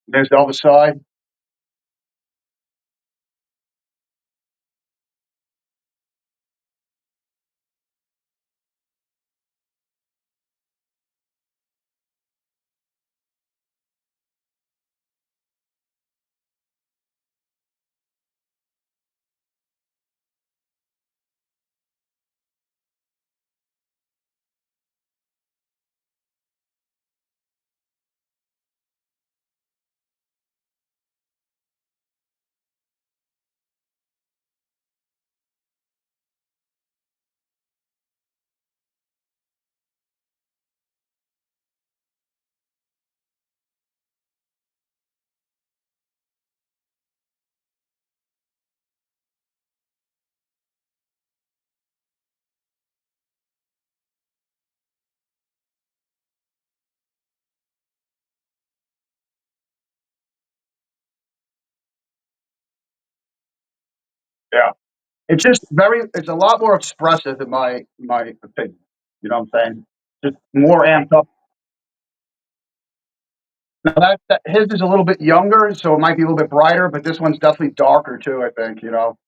There's the other side. Yeah. It's just it's a lot more expressive in my opinion. You know what I'm saying? Just more amped up. Now his is a little bit younger, so it might be a little bit brighter, but this one's definitely darker too, I think, you know.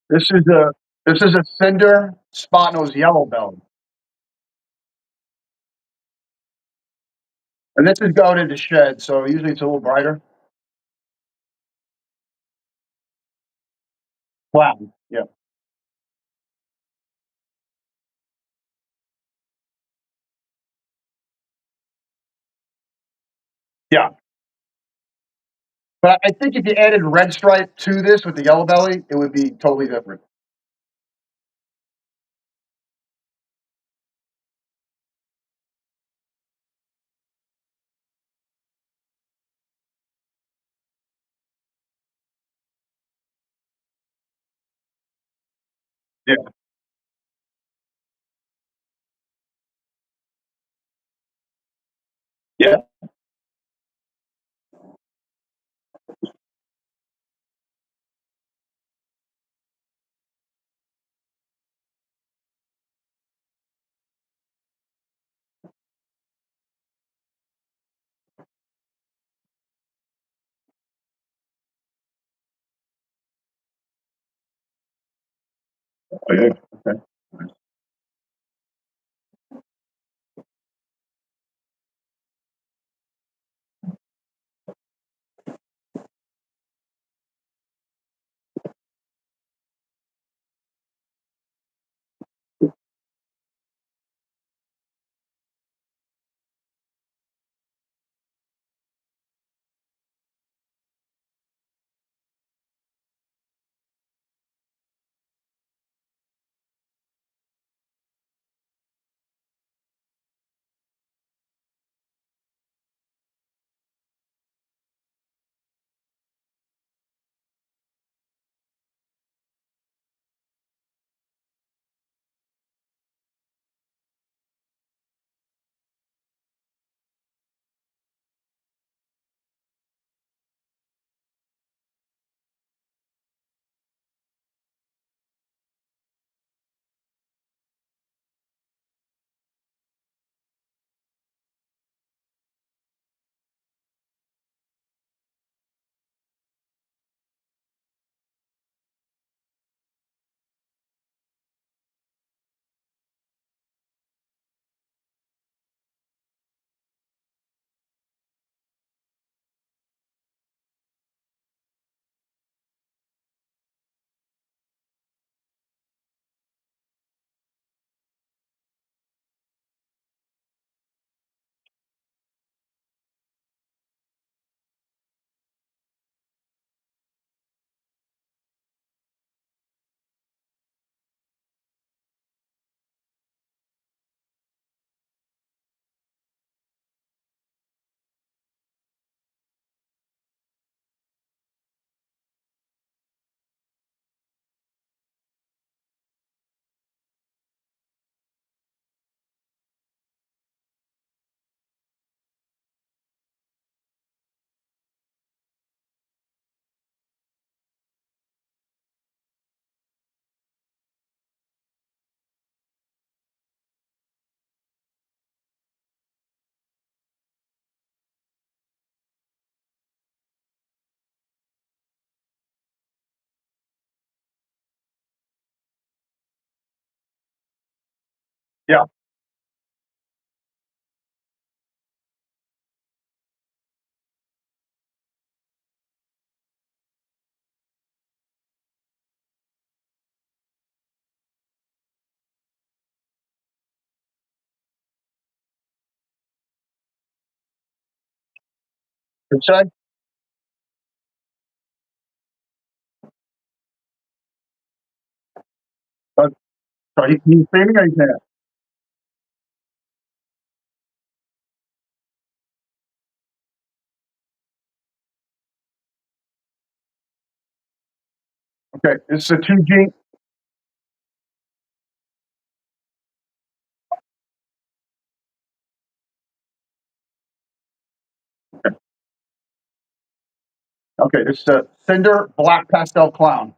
This is a Cinder spot nose yellow belly. And this is going into shed, so usually it's a little brighter. Clown. Yeah. Yeah. But I think if you added red stripe to this with the yellow belly, it would be totally different. Yeah. Yeah. Oh, yeah. Okay. Yeah. Good side. Sorry, you streaming or you can't? Okay. This is a 2G. Okay. This is a Cinder Black Pastel Clown.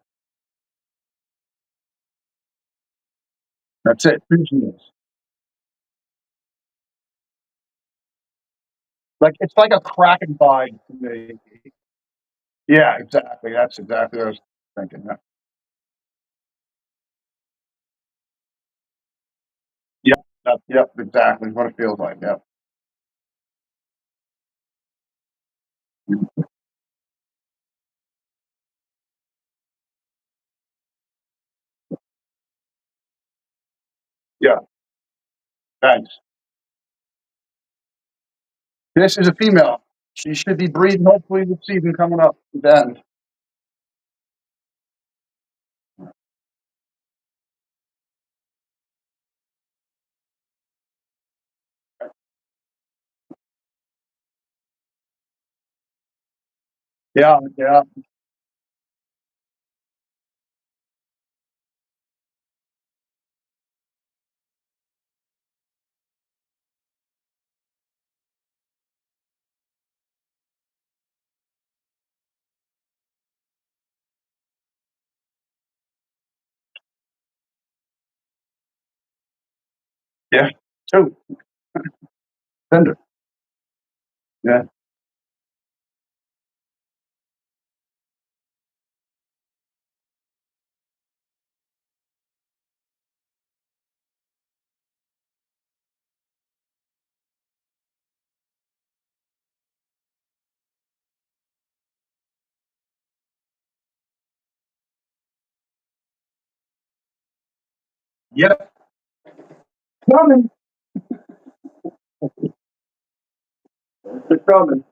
That's it. 2Gs. Like it's like a Kraken vibe to me. Yeah, exactly. That's exactly what I was thinking. Yeah. Yep. Yep. Exactly what it feels like. Yep. Yeah. Thanks. This is a female. She should be breeding hopefully this season coming up. Then. Yeah, yeah. Yeah. Two. Cinder. Yeah. Yeah. Coming. It's coming.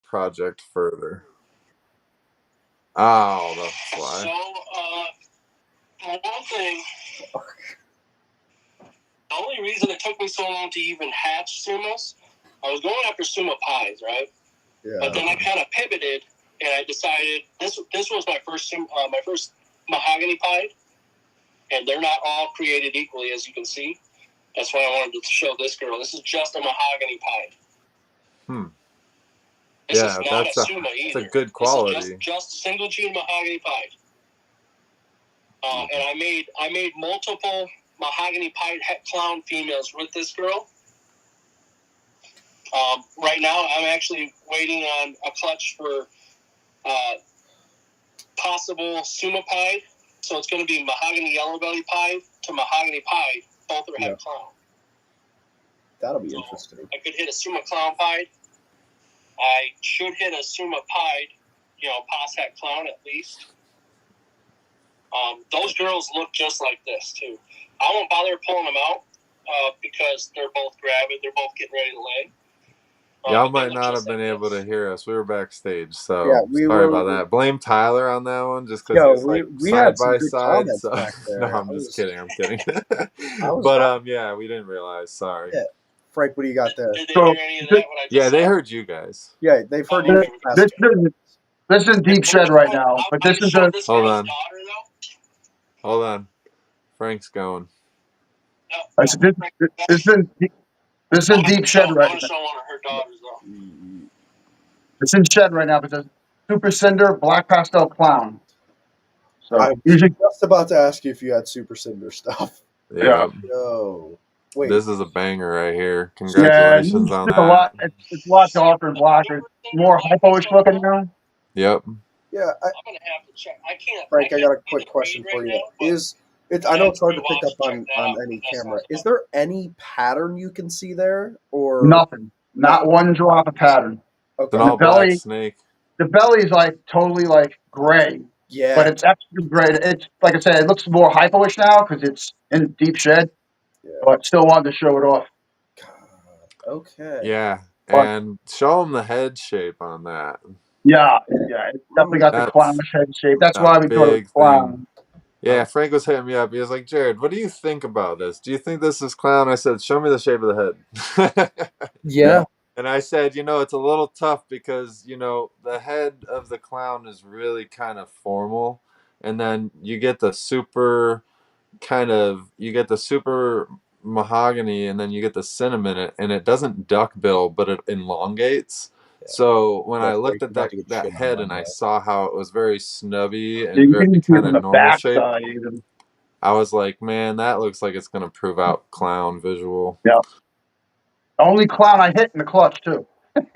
Project further. Oh, the fly. So, one thing, the only reason it took me so long to even hatch sumas, I was going after suma pies, right? Yeah. But then I kind of pivoted, and I decided this was my first mahogany pie, and they're not all created equally, as you can see. That's why I wanted to show this girl. This is just a mahogany pie. This is not a suma either. It's a good quality. This is just single gene mahogany pie. And I made multiple mahogany pied het clown females with this girl. Right now, I'm actually waiting on a clutch for possible suma pied. So it's going to be mahogany yellow belly pied to mahogany pied. Both are het clown. That'll be interesting. I could hit a suma clown pied. I should hit a suma pied, pos het clown at least. Those girls look just like this too. I won't bother pulling them out because they're both gravid. They're both getting ready to lay. Y'all might not have been able to hear us. We were backstage, so we sorry were, about that. Blame Tyler on that one, just because he was we side had some by good side. comments So back there. no, I'm just kidding. I'm kidding. But yeah, we didn't realize. Sorry. Yeah. Frank, what do you got there? Did they hear any of that? What I just they said? heard you guys. Yeah, they've heard you. This is deep shed right now, but this is a. Hold on. Hold on. Frank's going. This is in deep shed right now. Show one of her daughters, though. It's in shed right now, but there's Super Cinder, Black Pastel Clown. So I was just about to ask you if you had Super Cinder stuff. Yeah. No. Wait. This is a banger right here. Congratulations on that. It's a lot darker and blacker. More hypo-ish looking now. Yep. Yeah. I'm gonna have to check. I can't. Frank, I got a quick question for you. I know it's hard to pick up on any camera. Is there any pattern you can see there, or nothing? Not one drop of pattern. Okay. It's an all black snake. The belly's like totally like gray. Yeah. But it's extra gray. It's like I said, it looks more hypo-ish now because it's in deep shed. Yeah. But still wanted to show it off. God. Okay. Yeah. And show them the head shape on that. Yeah. It's definitely got the clownish head shape. That's why we thought it was clown. Yeah, Frank was hitting me up. He was like, Jared, what do you think about this? Do you think this is clown? I said, show me the shape of the head. Yeah. And I said, it's a little tough because, the head of the clown is really kind of formal. And then you get the super mahogany, and then you get the cinnamon, and it doesn't duck bill, but it elongates. Yeah. So when I That's why looked at you have to get that shit head done and I by. saw how it was very snubby and You very can see it kind from of the normal shape, backside even. I was like, man, that looks like it's going to prove out clown visual. Yeah. Only clown I hit in the clutch too. And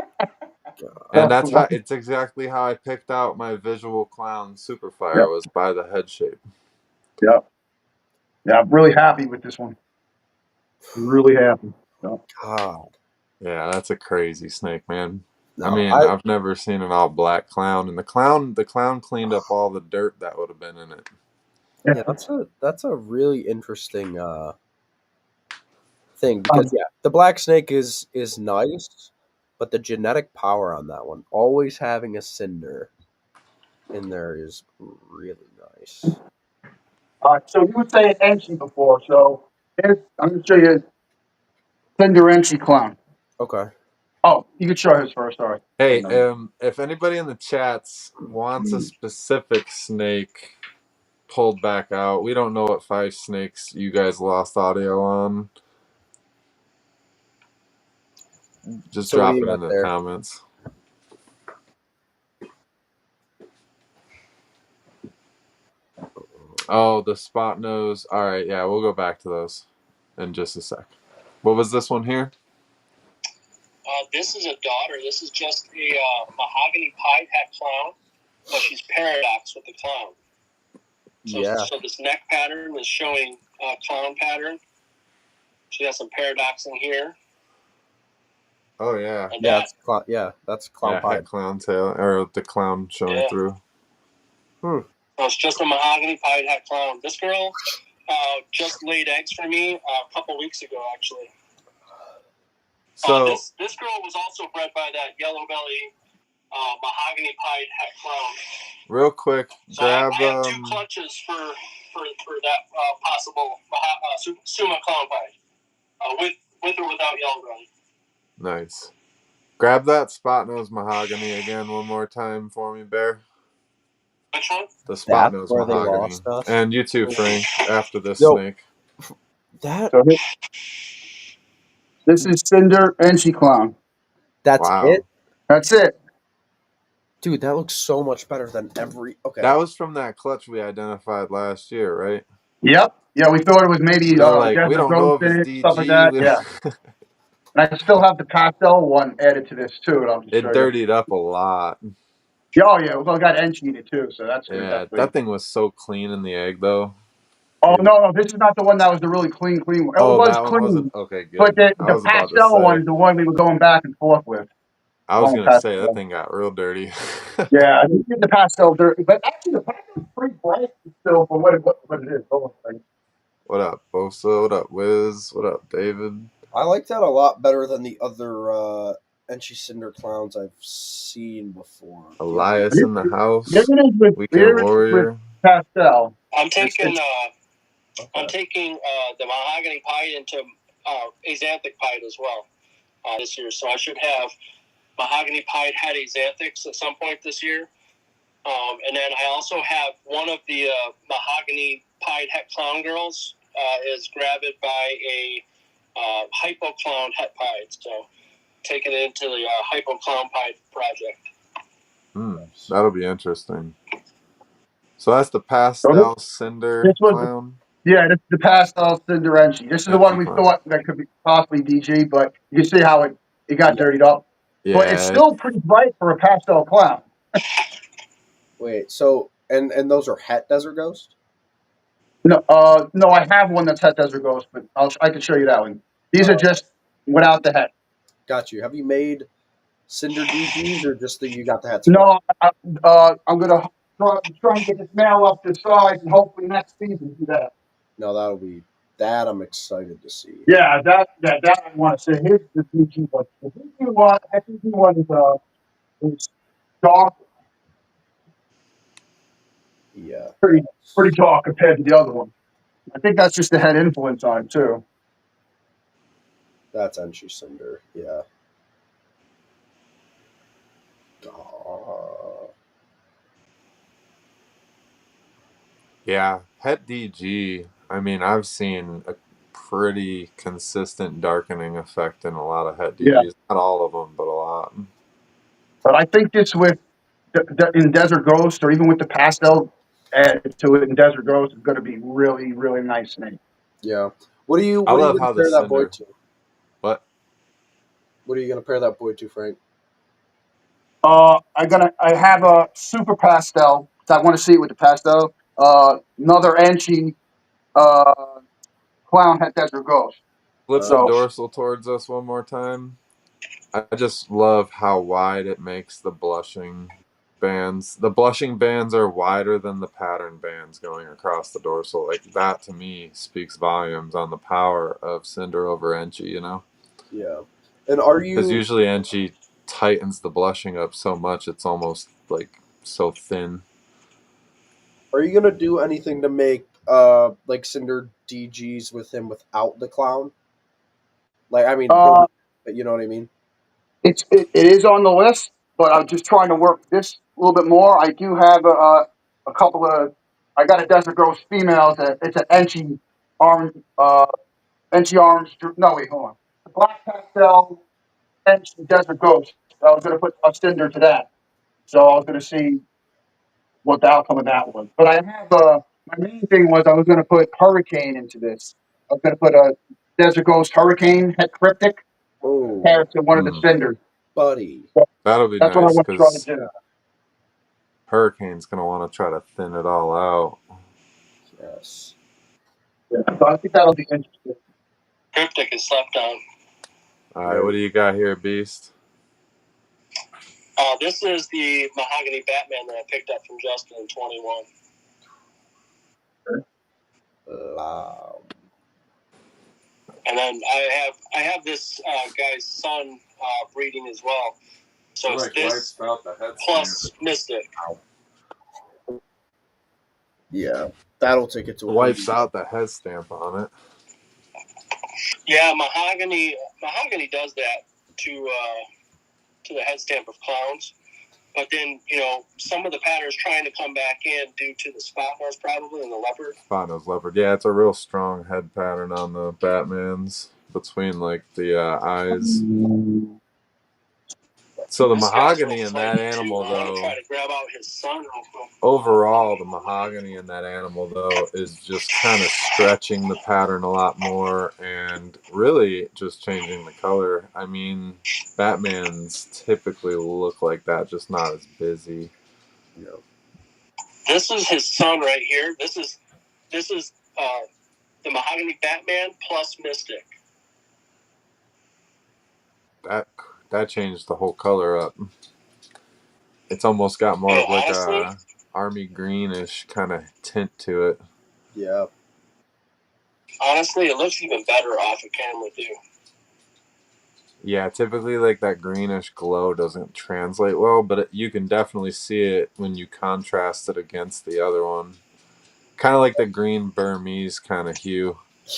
That's the that's one. it's exactly how I picked out my visual clown Yep. Superfire, was by the head shape. Yep. Yeah, I'm really happy with this one. Really happy. So. God. Yeah, that's a crazy snake, man. I No, mean, I've never seen an all black clown, and the clown cleaned up all the dirt that would have been in it. yeah, that's a really interesting thing because the black snake is nice, but the genetic power on that one, always having a cinder in there, is really nice. So you were saying Enchi before, so I'm going to show you Cinder Enchi clown. Okay. Oh, you could show his first, sorry. Hey, if anybody in the chats wants a specific snake pulled back out, we don't know what 5 snakes you guys lost audio on. Just So what do drop you it in got the there? comments. Oh, the spot nose. All right, yeah, we'll go back to those in just a sec. What was this one here? This is a daughter. This is just a mahogany pied hat clown, but she's paradox with the clown. So this neck pattern is showing clown pattern. She has some paradox in here. Oh yeah, and that's clown pied. head clown tail, or the clown showing through. So it's just a mahogany pied hat clown. This girl just laid eggs for me a couple weeks ago, actually. So this girl was also bred by that yellow belly mahogany pied hat clown. Real quick, so grab. I have 2 clutches for that possible Suma clown pied, with or without yellow belly. Nice. Grab that spot nose mahogany again one more time for me, Bear. Which one? The spot nose where they mahogany. lost us. And you too, Frank, after this snake. That So this is Cinder Enchi clown. That's it? That's it. Dude, that looks so much better than every... Okay. That was from that clutch we identified last year, right? Yep. Yeah, we thought it was maybe They're like, we Desert don't know Ghost if in it's it, DG. stuff like that. Yeah. And I still have the pastel one added to this too. And I'll just It dirtied up a lot. Yeah, oh yeah. Well, I got Enchi in it too, so that's good. Yeah, that thing was so clean in the egg, though. Oh no, this is not the one that was the really clean one. It was that one clean. wasn't? Okay, good. But the I was about to pastel say. one is the one we were going back and forth with. I was going to say, that thing got real dirty. Yeah, I think the pastel dirty. But actually, the pastel is pretty bright still for what it is. What up, Bosa? What up, Wiz? What up, David? I like that a lot better than the other Enchi Cinder clowns I've seen before. Elias in the house. Weekend Warrior. Pastel. I'm taking the mahogany pied into axanthic pied as well this year. So I should have mahogany pied hat axanthics at some point this year. And then I also have one of the mahogany pied het clown girls is grabbed by a hypo clown het pied. So taking it into the hypo clown pied project. That'll be interesting. So that's the pastel cinder clown. Yeah, this is the pastel Cinder Enchi. This is the one we thought that could be possibly DG, but you can see how it got dirtied up. Yeah, but it's still pretty bright for a pastel clown. Wait, so and those are Het Desert Ghost? No, I have one that's Het Desert Ghost, but I can show you that one. These are just without the het. Got you. Have you made Cinder DGs or just that you got the hets? No, I'm gonna try and get this male up to size and hopefully next season do that. No, that I'm excited to see. Yeah, that I want to say. Here's the DG one. The DG one is dark. Yeah, pretty dark compared to the other one. I think that's just the head influence on it too. That's Enchi Cinder, yeah. Yeah, Het DG. I mean, I've seen a pretty consistent darkening effect in a lot of Het Yeah. DGs. Not all of them, but a lot. But I think this with in Desert Ghost or even with the pastel added to it in Desert Ghost is going to be really, really nice snake. Yeah. What are you I love going to how the pair that boy Cinder. to? What? What are you going to pair that boy to, Frank? I have a super pastel. I want to see it with the pastel. Another Enchi uh, clown hat Desert Ghost. Flip the Uh, So dorsal towards us one more time. I just love how wide it makes the blushing bands. The blushing bands are wider than the pattern bands going across the dorsal. Like that to me speaks volumes on the power of Cinder over Enchi, you know? yeah. And are Because you usually Enchi tightens the blushing up so much it's almost like so thin. going to do anything to make like Cinder DGs with him without the clown? Like, I mean, uh, but you know what I mean? it is on the list, but I'm just trying to work this a little bit more. I do have a couple of. I got a Desert Ghost female. It's an Enchi orange. Enchi orange. No, wait, hold on. The black pastel Enchi Desert Ghost. I was going to put a Cinder to that, so I was going to see what the outcome of that was. But I have my main thing was I was going to put Hurricane into this. I was going to put a Desert Ghost Hurricane head cryptic Oh, paired to one of the Mm. Cinders. buddy. So That'll be that's what I nice want to try to because do. Hurricane's going to want to try to thin it all out. Yes. Yeah. So I think that'll be interesting. Cryptic is slept on. All right, what do you got here, Beast? This is the Mahogany Batman that I picked up from Justin in 21. Loud. And then I have this guy's son breeding as well. So it's this plus Mystic. Yeah, that'll take it to a Wipes whole. out the head stamp on it. Yeah, Mahogany does that to the head stamp of clowns. But then, some of the patterns trying to come back in due to the spot nose probably and the leopard. Spot nose leopard. Yeah, it's a real strong head pattern on the Batmans between like the eyes. So the This guy's mahogany real in that flaky, animal, too. I'm going to though, try to grab out his son real quick. overall, the mahogany in that animal, though, is just kind of stretching the pattern a lot more and really just changing the color. I mean, Batmans typically look like that, just not as busy. You know. This is his son right here. This is the Mahogany Batman plus Mystic. That changed the whole color up. It's almost got more of like Honestly, a army greenish kind of tint to it. Yeah. Honestly, it looks even better off of camera too. Yeah, typically like that greenish glow doesn't translate well, but you can definitely see it when you contrast it against the other one. Kind of like the green Burmese kind of hue.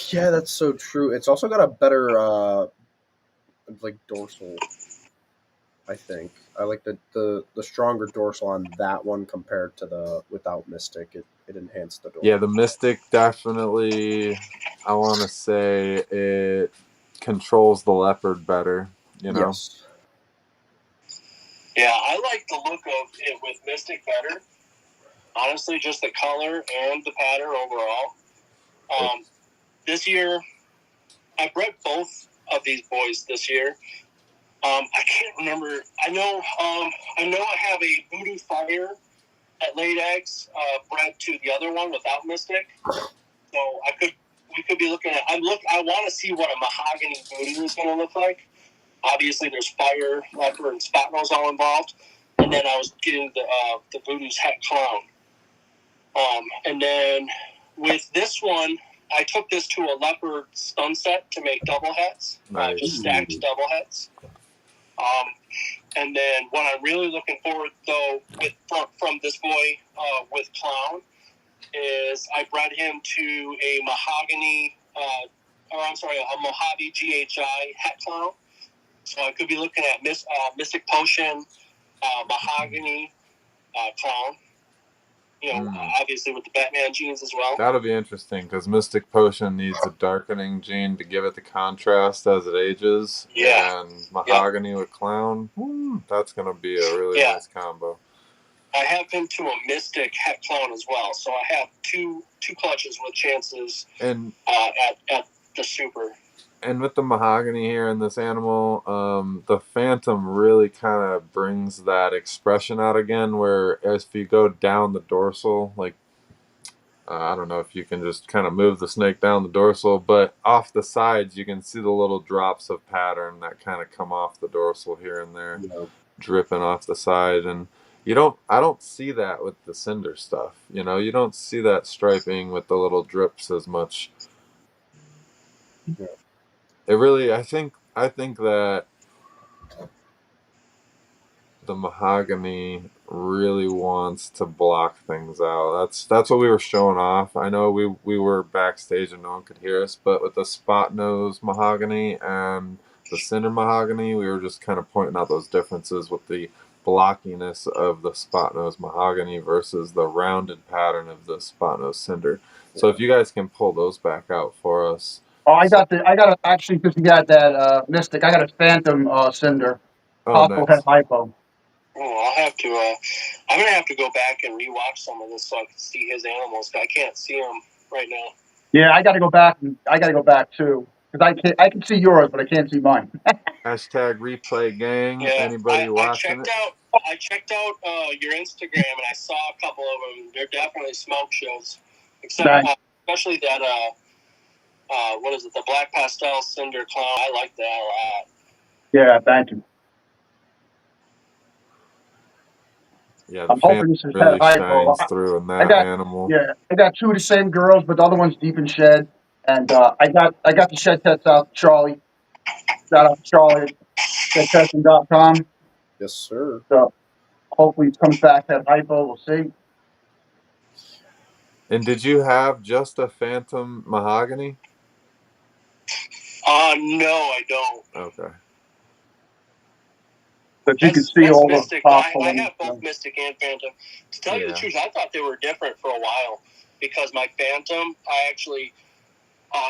Yeah, that's so true. It's also got a better like dorsal. I think I like the stronger dorsal on that one compared to the without Mystic. It enhanced the dorsal. Yeah, the Mystic definitely, I want to say it controls the leopard better, you know? Yes. Yeah, I like the look of it with Mystic better. Honestly, just the color and the pattern overall. This year, I bred both of these boys this year. I can't remember. I know I have a Voodoo Fire that laid eggs bred to the other one without Mystic. So we could be looking at. I want to see what a Mahogany Voodoo is going to look like. Obviously, there's Fire, Leopard, and Spot Nose all involved. And then I was getting the Voodoo's Het Clown. And then with this one, I took this to a Leopard stun set to make double hets, Nice. just stacked double hets. And then what I'm really looking forward, though, from this boy with Clown, is I bred him to a Mahogany, a Mojave GHI Het Clown. So I could be looking at Mystic Potion, Mahogany Clown. obviously with the Batman genes as well. That'll be interesting because Mystic Potion needs a darkening gene to give it the contrast as it ages. Yeah. And Mahogany with Clown, that's going to be a really nice combo. I have been to a Mystic Het Clown as well, so I have two clutches with chances and at the Super. And with the Mahogany here in this animal, the Phantom really kind of brings that expression out again, where if you go down the dorsal, like, I don't know if you can just kind of move the snake down the dorsal, but off the sides, you can see the little drops of pattern that kind of come off the dorsal here and there, dripping off the side. And I don't see that with the Cinder stuff. You don't see that striping with the little drips as much. Yeah. It really, I think that the Mahogany really wants to block things out. That's what we were showing off. I know we were backstage and no one could hear us, but with the spot nose Mahogany and the Cinder Mahogany, we were just kind of pointing out those differences with the blockiness of the spot nose Mahogany versus the rounded pattern of the spot nose Cinder. So if you guys can pull those back out for us. Oh, I got actually, because you got that Mystic, I got a Phantom Cinder. Oh, Possible nice. head hypo. Oh, I'll have to. I'm gonna have to go back and rewatch some of this so I can see his animals. I can't see them right now. Yeah, I got to go back. I got to go back too because I can see yours, but I can't see mine. Hashtag replay gang. Yeah, Anybody watching it? I checked out your Instagram and I saw a couple of them. They're definitely smoke shows, except especially that what is it? The Black Pastel Cinder Clown. I like that a lot. Yeah, thank you. Yeah, the Phantom really shines through in that animal. Yeah, I got two of the same girls, but the other one's deep in shed. And I got the shed test out to Charlie. Shout out to Charlie at shedtesting.com. Yes, sir. So hopefully it comes back at hypo. We'll see. And did you have just a Phantom Mahogany? No, I don't. Okay. But you can see all Mystic. the I have both Mystic and Phantom. To tell you the truth, I thought they were different for a while because my Phantom, I actually,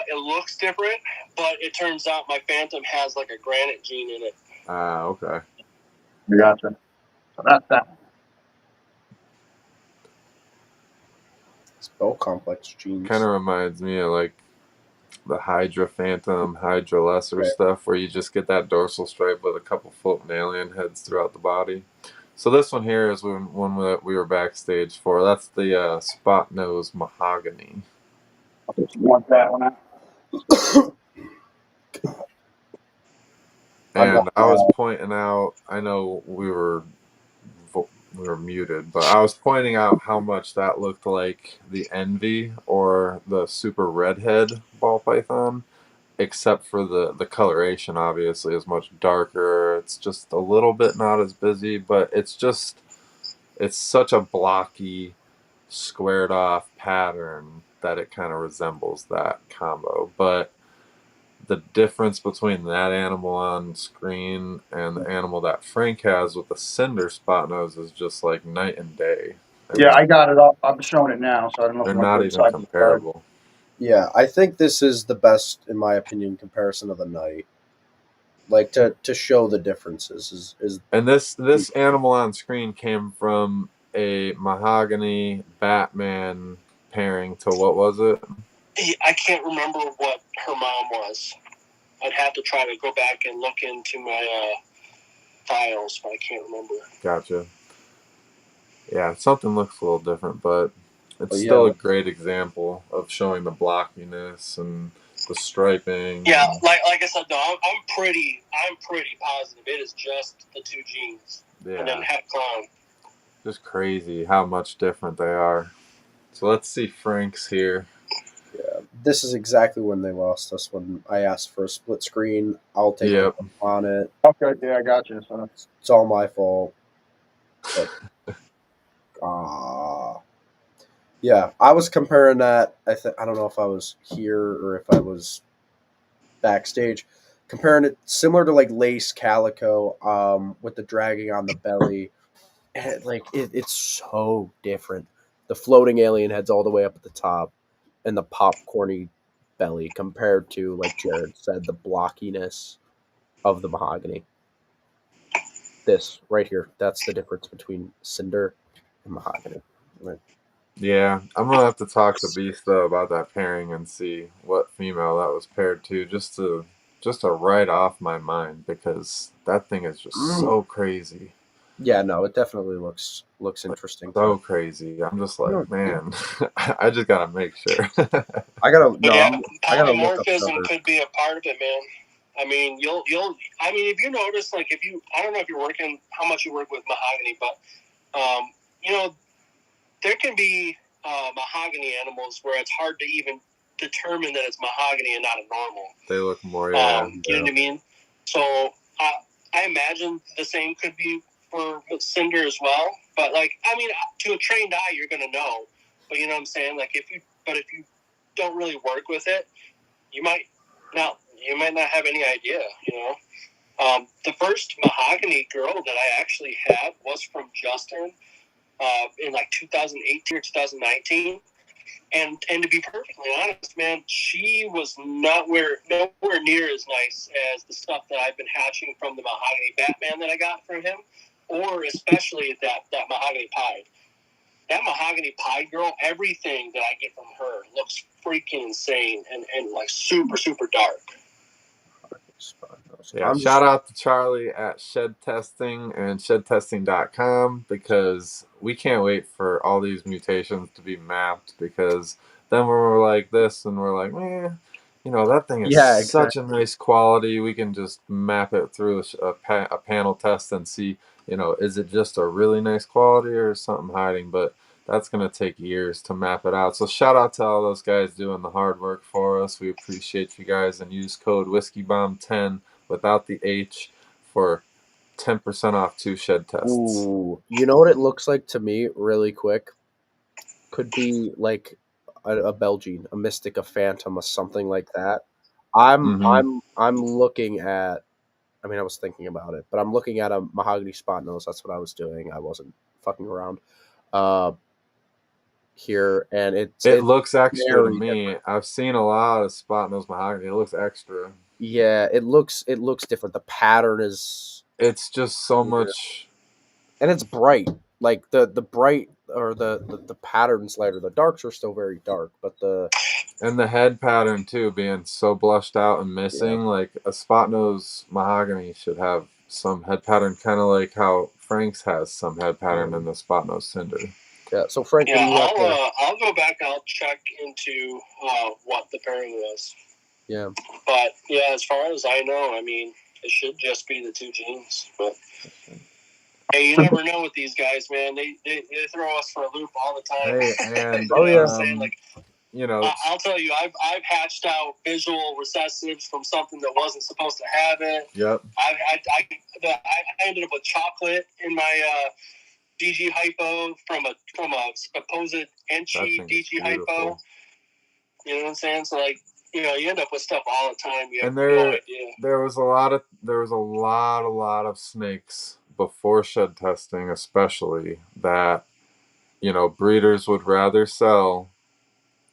it looks different, but it turns out my Phantom has like a granite gene in it. Okay. Gotcha. So that's that. Spell complex genes. Kind of reminds me of like the Hydra Phantom, Hydra Lesser stuff, where you just get that dorsal stripe with a couple floating alien heads throughout the body. So this one here is one that we were backstage for. That's the spot nose Mahogany. You want that one out? And I was pointing out, I know we were muted, but I was pointing out how much that looked like the Envy or the Super Redhead ball python, except for the coloration obviously is much darker. It's just a little bit not as busy, but it's such a blocky, squared off pattern that it kind of resembles that combo. But the difference between that animal on screen and the animal that Frank has with the Cinder spot nose is just like night and day. I got it up. I'm showing it now, so I don't know if they're you want not to even comparable. Yeah, I think this is the best, in my opinion, comparison of the night. Like to show the differences is. And this animal on screen came from a Mahogany Batman pairing to what was it? I can't remember what her mom was. I'd have to try to go back and look into my files, but I can't remember. Gotcha. Yeah, something looks a little different, but it's still a great example of showing the blockiness and the striping. Yeah, like I said, no, I'm pretty positive it is just the two genes. Yeah. And then Het Clown. Just crazy how much different they are. So let's see Frank's here. Yeah, this is exactly when they lost us, when I asked for a split screen. I'll take it on it. Okay, yeah, I got you. So it's all my fault. But, yeah, I was comparing that. I don't know if I was here or if I was backstage, comparing it similar to like lace calico, with the dragging on the belly. And it's so different. the floating alien heads all the way up at the top, and the popcorny belly compared to, like Jared said, the blockiness of the Mahogany. This right here, that's the difference between Cinder and Mahogany. Right. Yeah, I'm gonna have to talk to Beast though about that pairing and see what female that was paired to, just to write off my mind because that thing is just so crazy. Yeah, no, it definitely looks interesting. So crazy. I'm just like, Yeah. man, I just gotta make sure. I gotta But yeah, I gotta look up polymorphism numbers. could be a part of it, man. I mean, I mean, if you notice, like, I don't know if you're working, how much you work with Mahogany, but, you know, there can be Mahogany animals where it's hard to even determine that it's Mahogany and not a normal. They look more, You know what I mean? So I imagine the same could be for Cinder as well. But, like, I mean, to a trained eye, you're going to know. But you know what I'm saying? Like, if you don't really work with it, you might not have any idea, you know. The first Mahogany girl that I actually had was from Justin in like 2018 or 2019. And to be perfectly honest, man, she was nowhere near as nice as the stuff that I've been hatching from the Mahogany Batman that I got from him, or especially that Mahogany Pied. That Mahogany Pied girl, everything that I get from her looks freaking insane and like super, super dark. Yeah, shout out to Charlie at Shed Testing and shedtesting.com because we can't wait for all these mutations to be mapped because then when we're like this and we're like, you know, that thing is such a nice quality. We can just map it through a panel test and see, you know, is it just a really nice quality or something hiding? But that's going to take years to map it out. So shout out to all those guys doing the hard work for us. We appreciate you guys, and use code WhiskeyBomb10 without the H for 10% off 2 shed tests. Ooh, you know what it looks like to me, really quick? Could be like a Belgian, a Mystic, a Phantom, or something like that. I'm looking at. I mean, I was thinking about it, but I'm looking at a Mahogany Spot Nose. That's what I was doing. I wasn't fucking around. Here, and it looks extra to me. Different. I've seen a lot of Spot Nose Mahogany. It looks extra. Yeah, it looks different. The pattern is. It's just so much, and it's bright. Like the bright or the pattern's lighter. The darks are still very dark, but the head pattern too being so blushed out and missing. Yeah. Like a Spot Nose Mahogany should have some head pattern, kind of like how Frank's has some head pattern in the Spot Nose Cinder. Yeah, so Frank, I'll go back. I'll check into what the pairing was. Yeah, but yeah, as far as I know, I mean, it should just be the 2 genes. But hey, you never know with these guys, man. They throw us for a loop all the time. Hey, and you know what I'm saying? Like, you know, I'll tell you, I've hatched out visual recessives from something that wasn't supposed to have it. Yep. I ended up with chocolate in my DG hypo from a supposed Enchi DG hypo. You know what I'm saying? So, like, you know, you end up with stuff all the time. You have no idea. There was a lot of snakes before shed testing, especially that, you know, breeders would rather sell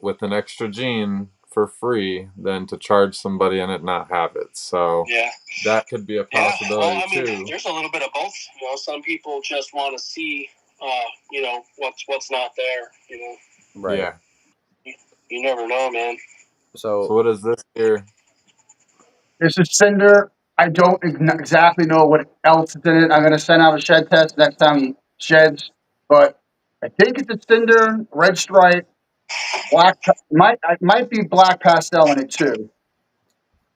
with an extra gene for free than to charge somebody and it not have it. So yeah, that could be a possibility too. There's a little bit of both. You know, some people just want to see, you know, what's not there. You know, right? Yeah. You never know, man. So what is this here? This is Cinder. I don't exactly know what else is in it. I'm going to send out a shed test next time he sheds, but I think it's a Cinder, red stripe, black. Might be black pastel in it too,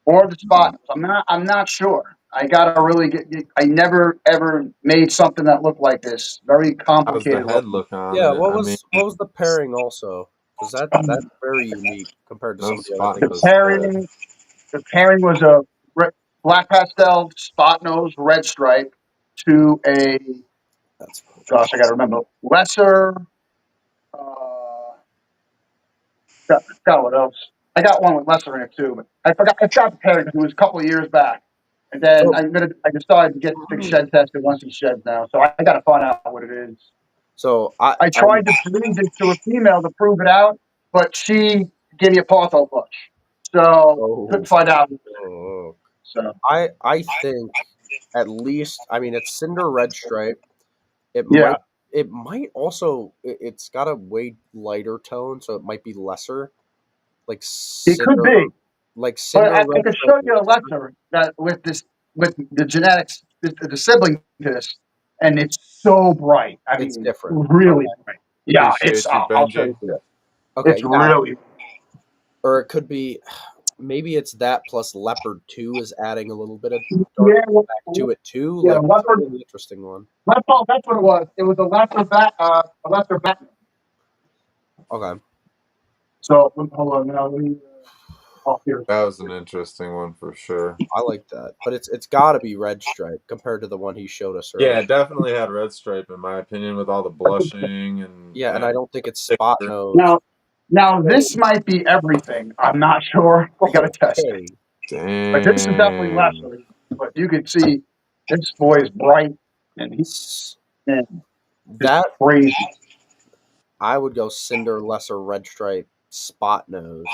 or the spot. I'm not sure. I gotta really I never ever made something that looked like this. Very complicated. How's the head look on? Yeah, what was the pairing also? Because that's very unique compared to some of the other things. The pairing was a black pastel spot nose red stripe to a. Gosh, I got to remember lesser. Got what else? I got one with lesser in it too, but I forgot the pairing because it was a couple of years back. And then I decided to get the shed tested once he sheds now, so I got to find out what it is. So I tried to breed it to a female to prove it out, but she gave me a Partho bush. So couldn't find out. So I think at least, I mean, it's Cinder Red Stripe. It yeah, might also, it's got a way lighter tone, so it might be lesser. Like it could Cinder, be. like But Cinder I Red could Stripe. show you a lesser that with the genetics, the sibling to this, and it's so bright. I It's mean, different. really bright. Yeah, it's. Appreciate you, I'll show you. Benji. Okay, It's yeah. really. Or it could be, maybe it's that plus Leopard 2 is adding a little bit of dark Yeah, back to it too. yeah. Like, it's a Leopard. really interesting one. That's what it was. It was a lesser bat. Okay. So hold on now. Let me. Here. That was an interesting one for sure. I like that. But it's got to be Red Stripe compared to the one he showed us earlier. Yeah, it definitely had red stripe in my opinion with all the blushing and Yeah, and I don't think it's spot nose. Now this might be everything. I'm not sure. We got to test it. Dang. But this is definitely lesser. But you can see this boy is bright and he's that crazy. I would go Cinder Lesser Red Stripe Spot Nose.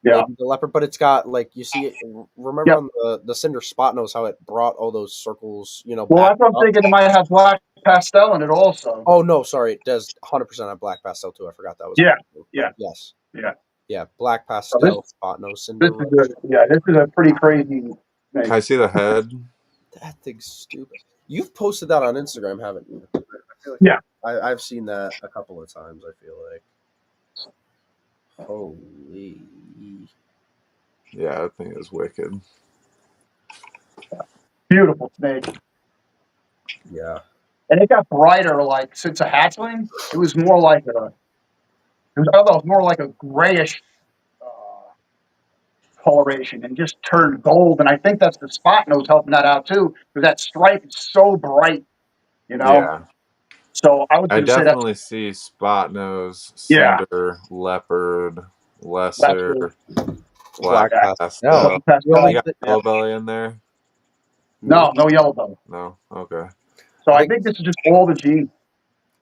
Yeah. Maybe the leopard, but it's got like you see. Remember on the Cinder Spot Nose how it brought all those circles, Well, back that's what I'm thinking. It might have black pastel in it also. Oh no, sorry, it does 100% have black pastel too. I forgot that was. Yes. Yeah, black pastel Spot Nose Cinder. This is a pretty crazy thing. Can I see the head? That thing's stupid. You've posted that on Instagram, haven't you? I feel like yeah, I've seen that a couple of times. I feel like. Holy. Yeah, that thing is wicked. Beautiful snake. Yeah. And it got brighter, like since a hatchling. It was more like more like a grayish coloration, and just turned gold. And I think that's the spot nose helping that out too, because that stripe is so bright. Yeah. So I was I going to say definitely see spot nose, Yeah. cinder, leopard, lesser, black pastel. pastel. You got yellow belly in there? No yellow belly. No? Okay. So I think this is just all the genes.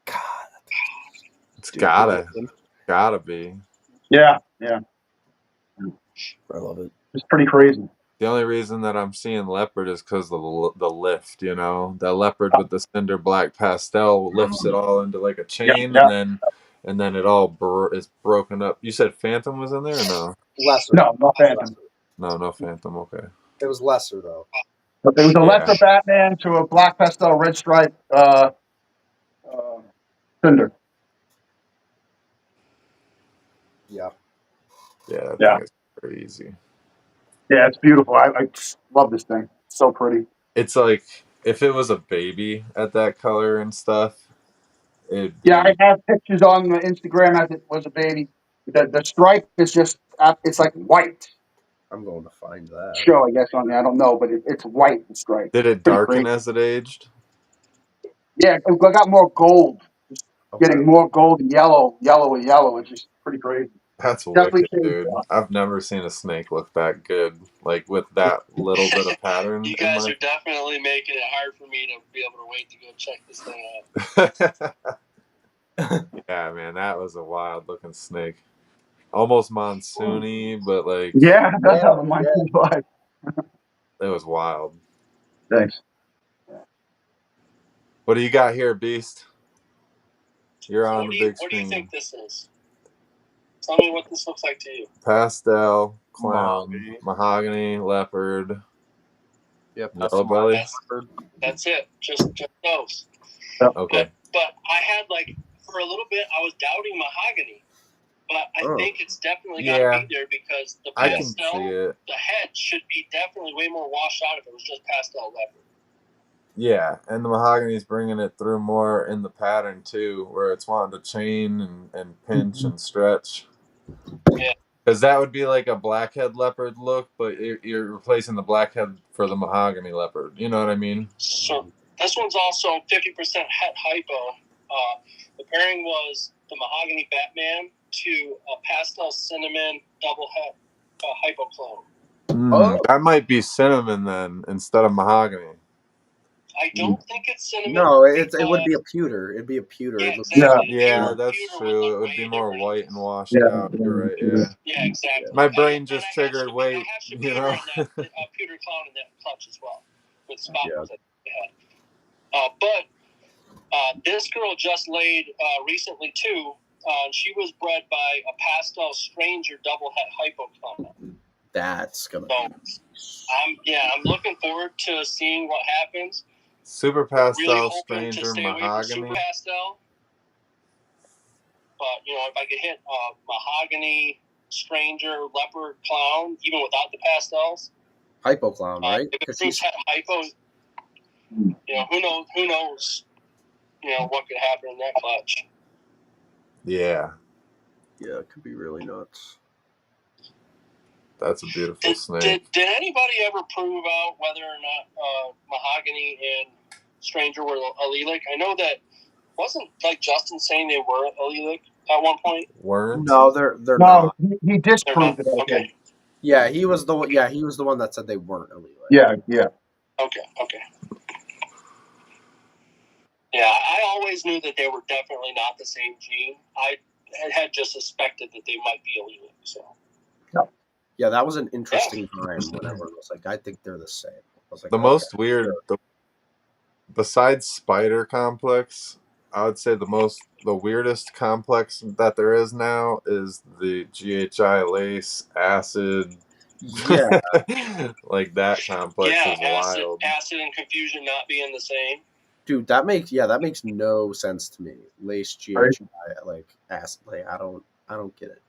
God. It's gotta be. Yeah. I love it. It's pretty crazy. The only reason that I'm seeing leopard is because of the lift, That leopard with the cinder black pastel lifts it all into like a chain, and then it all is broken up. You said Phantom was in there or no? Lesser. No Phantom. No Phantom. Okay. It was lesser though. But there was a lesser Batman to a black pastel red stripe Cinder. Yeah. Yeah, that thing is crazy. Yeah, it's beautiful. I love this thing. It's so pretty. It's like if it was a baby at that color and stuff. I have pictures on Instagram as it was a baby. The stripe is just it's like white. I'm going to find that. Show, I guess, on there. I don't know, but it's white stripe. Did it darken as it aged? Yeah, I got more gold. Getting more gold and yellow. It's just pretty crazy. That's wicked, dude. I've never seen a snake look that good, like with that little bit of pattern. You guys are definitely making it hard for me to be able to wait to go check this thing out. Yeah, man, that was a wild looking snake. Almost monsoony, but like that's how the monsoon was. It was wild. Thanks. What do you got here, Beast? You're on the big screen. What do you think this is? Tell me what this looks like to you. Pastel, clown, mahogany, leopard. Yep, yellow belly. That's it. Just those. Okay. But I had for a little bit I was doubting mahogany, but I think it's definitely got to be there because the pastel, the head should be definitely way more washed out if it was just pastel leopard. Yeah, and the mahogany is bringing it through more in the pattern too, where it's wanting to chain and pinch and stretch. Yeah. Because that would be like a blackhead leopard look, but you're replacing the blackhead for the mahogany leopard. You know what I mean? So this one's also 50% het hypo. The pairing was the mahogany Batman to a pastel cinnamon double het hypo clone. That might be cinnamon then instead of mahogany. I don't think it's cinnamon. No, it would be a pewter. It'd be a pewter. Yeah, exactly. yeah, that's true. It would be more white and washed out. You're right. Yeah. Yeah, exactly. My brain just triggered weight. You know. Pewter clown in that clutch as well, with spot nose that they had. But this girl just laid recently too. She was bred by a pastel stranger double het hypoclown. That's gonna. I'm looking forward to seeing what happens. Super pastel really stranger mahogany. Super pastel. But if I could hit mahogany stranger leopard clown, even without the pastels. Hypo clown, right? If it's hypo, who knows? What could happen in that clutch. Yeah. Yeah, it could be really nuts. That's a beautiful snake. Did anybody ever prove out whether or not mahogany and stranger were allelic? I know that wasn't like Justin saying they were allelic at one point. Weren't? No, they're not. He disproved it. Okay. Yeah, he was the one. Yeah, he was the one that said they weren't allelic. Yeah. Okay. Yeah, I always knew that they were definitely not the same gene. I had just suspected that they might be allelic. So. Yeah, that was an interesting time when everyone was like, I think they're the same. I was like, the most weird, besides spider complex, I would say the weirdest complex that there is now is the GHI lace acid. Yeah. Like that complex is wild. Acid and confusion not being the same. Dude, that makes no sense to me. Lace GHI, like acid, like I don't get it.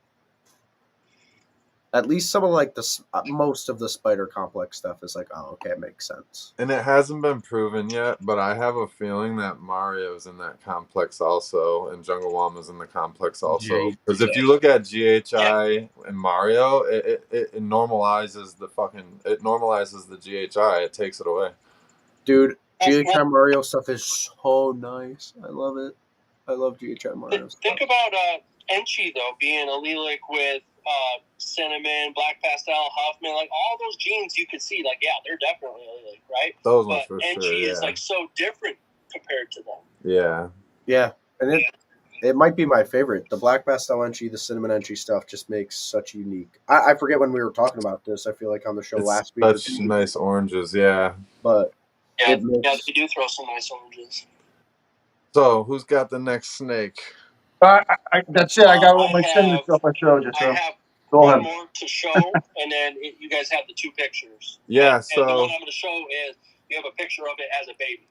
At least some of like most of the spider complex stuff is like, oh, okay, it makes sense. And it hasn't been proven yet, but I have a feeling that Mario's in that complex also, and Jungle Wama's in the complex also. Because if you look at GHI and Mario, it normalizes the GHI. It takes it away. Dude, GHI Mario stuff is so nice. I love it. I love GHI Mario stuff. Think about Enchi though being allelic with cinnamon, black pastel, Huffman, like all those genes you could see, like they're definitely allelic, right? Those ones for Enchi sure. Yeah. is like so different compared to them. Yeah, and it might be my favorite. The black pastel Enchi, the cinnamon Enchi stuff just makes such unique. I forget when we were talking about this. I feel like on the show last week. Such nice oranges, But they do throw some nice oranges. So who's got the next snake? That's it. I got all my Cinder stuff I showed you. So. I have one more to show, and then you guys have the two pictures. Yeah, and the one I'm going to show is you have a picture of it as a baby.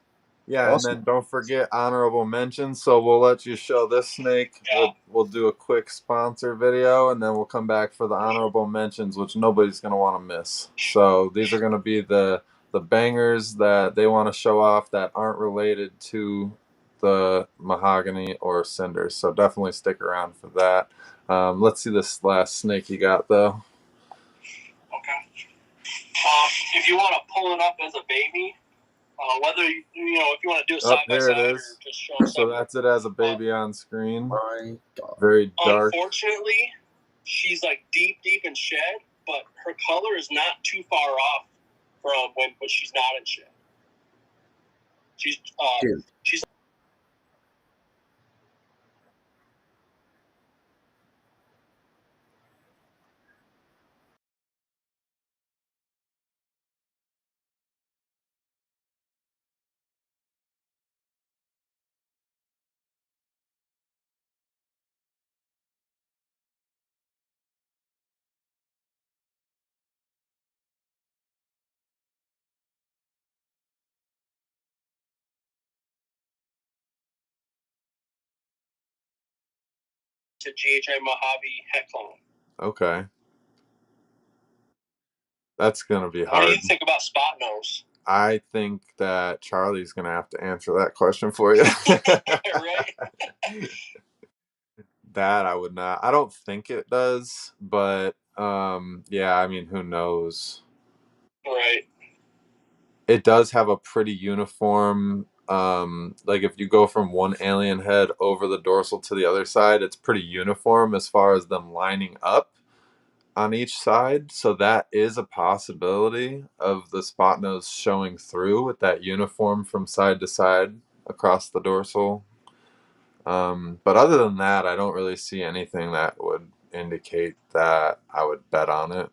Yeah, awesome. And then don't forget honorable mentions. So we'll let you show this snake. Yeah. We'll do a quick sponsor video, and then we'll come back for the honorable mentions, which nobody's going to want to miss. So these are going to be the bangers that they want to show off that aren't related to the mahogany or cinders. So definitely stick around for that. Let's see this last snake you got, though. Okay. If you want to pull it up as a baby, whether if you want to do it side by side, or just show so that's it as a baby on screen. My God. Very dark. Unfortunately, she's like deep in shed, but her color is not too far off from when she's not in shed. She's to GHI Mojave het clone. Okay. That's going to be hard. What do you think about spot nose? I think that Charlie's going to have to answer that question for you. Right? That I would not. I don't think it does, but I mean, who knows? Right. It does have a pretty uniform, like if you go from one alien head over the dorsal to the other side, it's pretty uniform as far as them lining up. on each side, so that is a possibility of the spot nose showing through with that uniform from side to side across the dorsal. But other than that, I don't really see anything that would indicate that I would bet on it.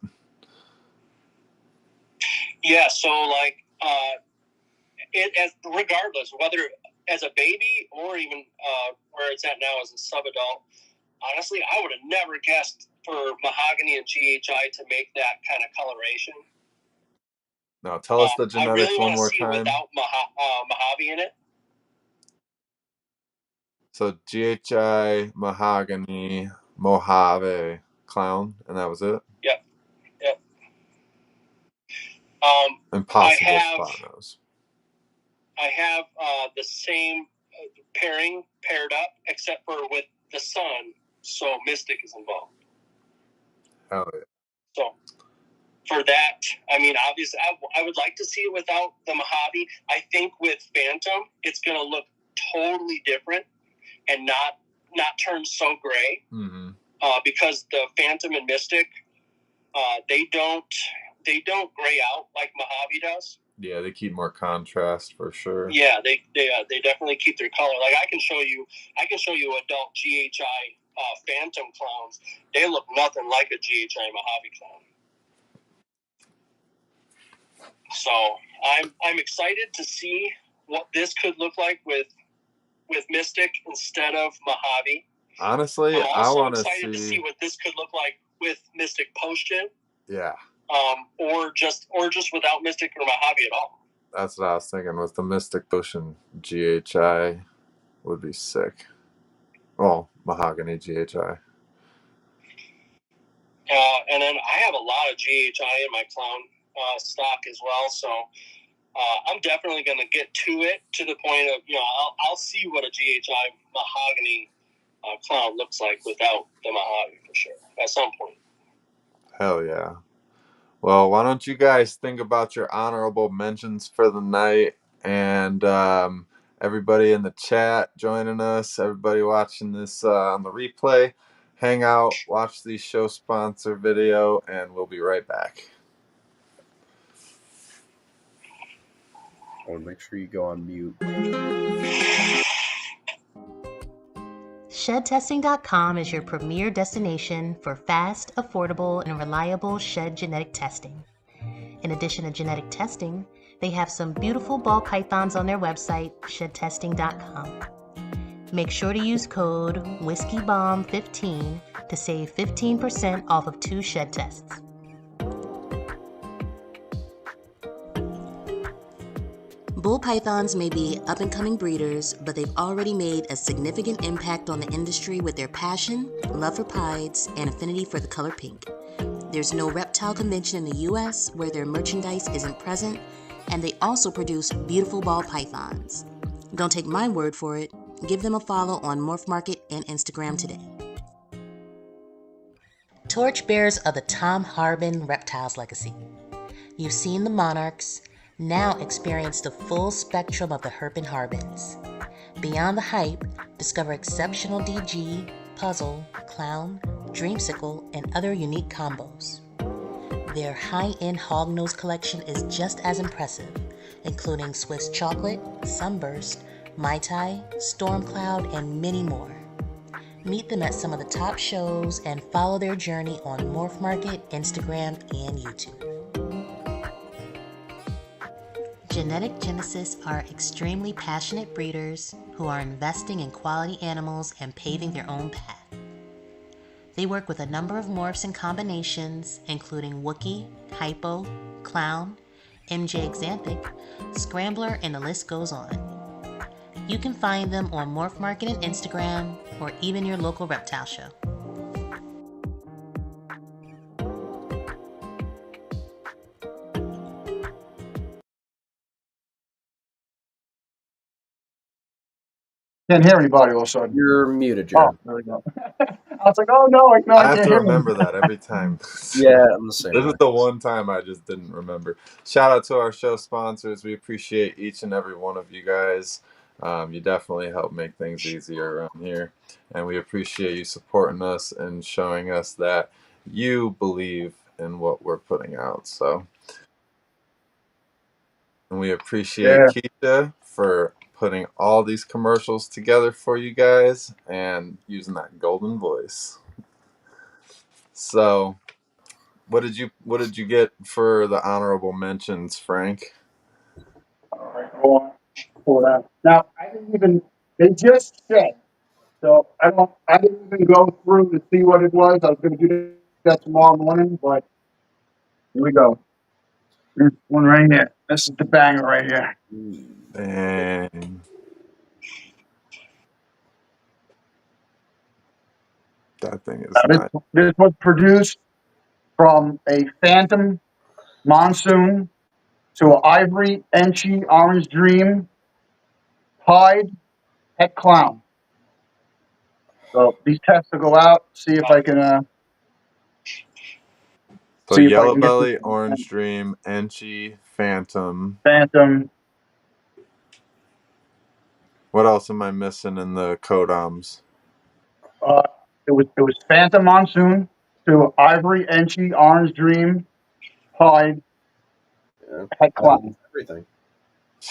Yeah, so like regardless, whether as a baby or even where it's at now as a subadult, honestly, I would have never guessed for Mahogany and GHI to make that kind of coloration. Now, tell us the genetics I really one more see time. It without Mojave in it. So GHI, Mahogany, Mojave, Clown, and that was it? Yep. Impossible spot nose. I have the same pairing paired up, except for with the sun, so Mystic is involved. Oh, yeah. So for that, I mean, obviously, I would like to see it without the Mojave. I think with Phantom, it's going to look totally different and not turn so gray. Mm-hmm. Because the Phantom and Mystic, they don't gray out like Mojave does. Yeah, they keep more contrast for sure. Yeah, they definitely keep their color. Like I can show you adult GHI Phantom clowns. They look nothing like a GHI Mojave clown. So I'm excited to see what this could look like with Mystic instead of Mojave. Honestly, I'm also excited to see what this could look like with Mystic post-gen. Yeah. Or just without Mystic or Mojave at all. That's what I was thinking. With the Mystic Potion GHI would be sick. Well, Mahogany GHI. And then I have a lot of GHI in my clown stock as well, so I'm definitely going to get to it to the point of, I'll see what a GHI Mahogany clown looks like without the Mojave for sure at some point. Hell yeah. Well, why don't you guys think about your honorable mentions for the night, and everybody in the chat joining us, everybody watching this on the replay, hang out, watch the show sponsor video, and we'll be right back. Oh, make sure you go on mute. ShedTesting.com is your premier destination for fast, affordable, and reliable shed genetic testing. In addition to genetic testing, they have some beautiful ball pythons on their website, ShedTesting.com. Make sure to use code WhiskeyBomb15 to save 15% off of 2 shed tests. Bull pythons may be up-and-coming breeders, but they've already made a significant impact on the industry with their passion, love for pieds, and affinity for the color pink. There's no reptile convention in the US where their merchandise isn't present, and they also produce beautiful ball pythons. Don't take my word for it. Give them a follow on Morph Market and Instagram today. Torchbearers of the Tom Harbin Reptiles legacy. You've seen the monarchs. Now experience the full spectrum of the Herpen Harbins. Beyond the hype, discover exceptional DG, puzzle, clown, dreamsicle, and other unique combos. Their high-end hognose collection is just as impressive, including Swiss Chocolate, Sunburst, Mai Tai, Stormcloud, and many more. Meet them at some of the top shows and follow their journey on Morph Market, Instagram, and YouTube. Genetic geneticists are extremely passionate breeders who are investing in quality animals and paving their own path. They work with a number of morphs and combinations, including Wookiee, Hypo, Clown, MJ Xanthic, Scrambler, and the list goes on. You can find them on Morph Market and Instagram, or even your local reptile show. Can't hear anybody all of a sudden. You're muted, Jared. Oh, there we go. I was like, oh no, I have can't to hear remember me. that every time. Yeah, I'm the same. This is the one time I just didn't remember. Shout out to our show sponsors. We appreciate each and every one of you guys. You definitely help make things easier around here. And we appreciate you supporting us and showing us that you believe in what we're putting out. So, and we appreciate Keisha for putting all these commercials together for you guys and using that golden voice. So, what did you get for the honorable mentions, Frank? All right, hold on. Pull that. Now they just said, so I didn't even go through to see what it was. I was going to do that tomorrow morning, but here we go. Here's one right here. This is the banger right here. Dang. That thing is nice. This was produced from a Phantom Monsoon to an Ivory Enchi Orange Dream Pied Het Clown. So these tests will go out. See if I can. So Yellow Belly, Orange Dream, Enchi, Phantom. What else am I missing in the Kodoms? It was Phantom Monsoon to Ivory Enchi Orange Dream Pied Het Clown. Everything.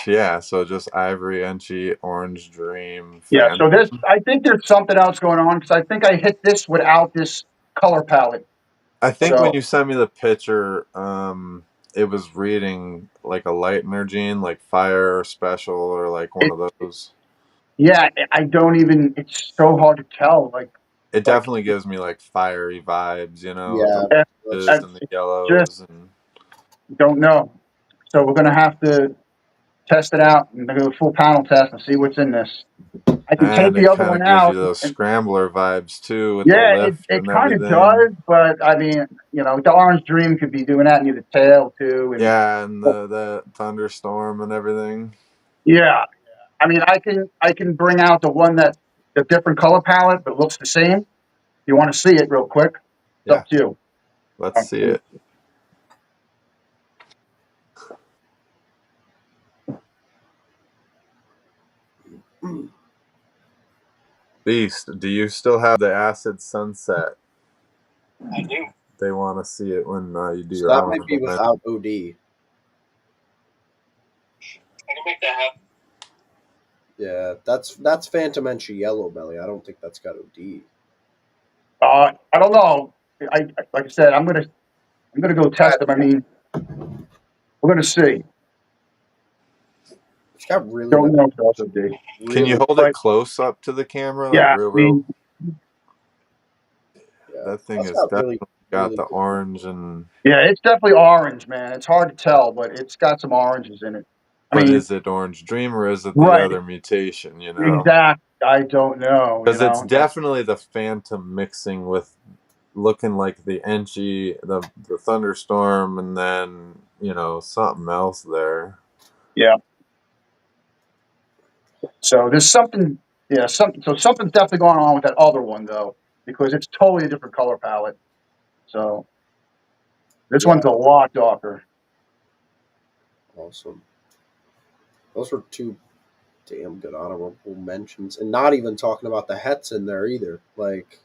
Yeah, so just Ivory, Enchi, Orange Dream. Yeah, so I think there's something else going on because I think I hit this without this color palette. I think when you sent me the picture, it was reading like a Lightner gene, like Fire Special or like one of those. Yeah, I don't even. It's so hard to tell. It definitely gives me like fiery vibes, you know. Yeah, the reds and the yellows, and don't know. So we're gonna have to test it out and do a full panel test and see what's in this. I can take the other one out. It gives you those scrambler vibes too with the lift it and kind everything. of does, but I mean, the Orange Dream could be doing that near the tail too. And the thunderstorm and everything. Yeah, I mean, I can bring out the different color palette, but looks the same. If you want to see it real quick, it's up to you. Let's see it. Beast, do you still have the Acid Sunset? I do. They want to see it when you do so your. That might be without OD. I can make that happen. Yeah, that's Phantom Enchi Yellow Belly. I don't think that's got OD. I don't know. Like I said, I'm gonna go test them. I mean, we're gonna see. It's got really. Don't know if it's OD. Can you hold it close up to the camera? Yeah, real. Yeah, that thing has definitely got the orange and. Yeah, it's definitely orange, man. It's hard to tell, but it's got some oranges in it. But is it Orange Dream or is it the other mutation? Exactly. I don't know. Because it's definitely the Phantom mixing with looking like the Enchi, the Thunderstorm, and then something else there. Yeah. So there's something. Yeah, something's definitely going on with that other one though, because it's totally a different color palette. So this one's a lot darker. Awesome. Those were two damn good honorable mentions, and not even talking about the hets in there either. Like,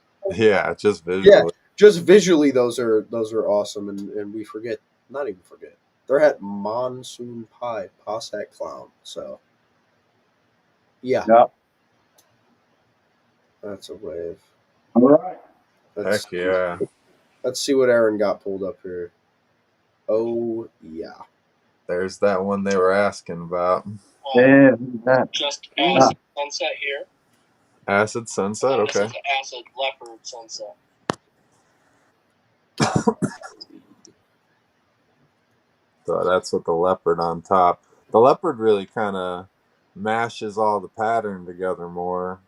just visually. Yeah, just visually, those are awesome, and we not even forget. They're at Monsoon Pie, Posset Clown. So, yeah, that's a wave. All right. Heck yeah. Let's see what Aaron got pulled up here. Oh yeah. There's that one they were asking about. Yeah, just Acid Sunset here. Acid Sunset, okay. This is Acid Leopard Sunset. So that's with the leopard on top. The leopard really kind of mashes all the pattern together more.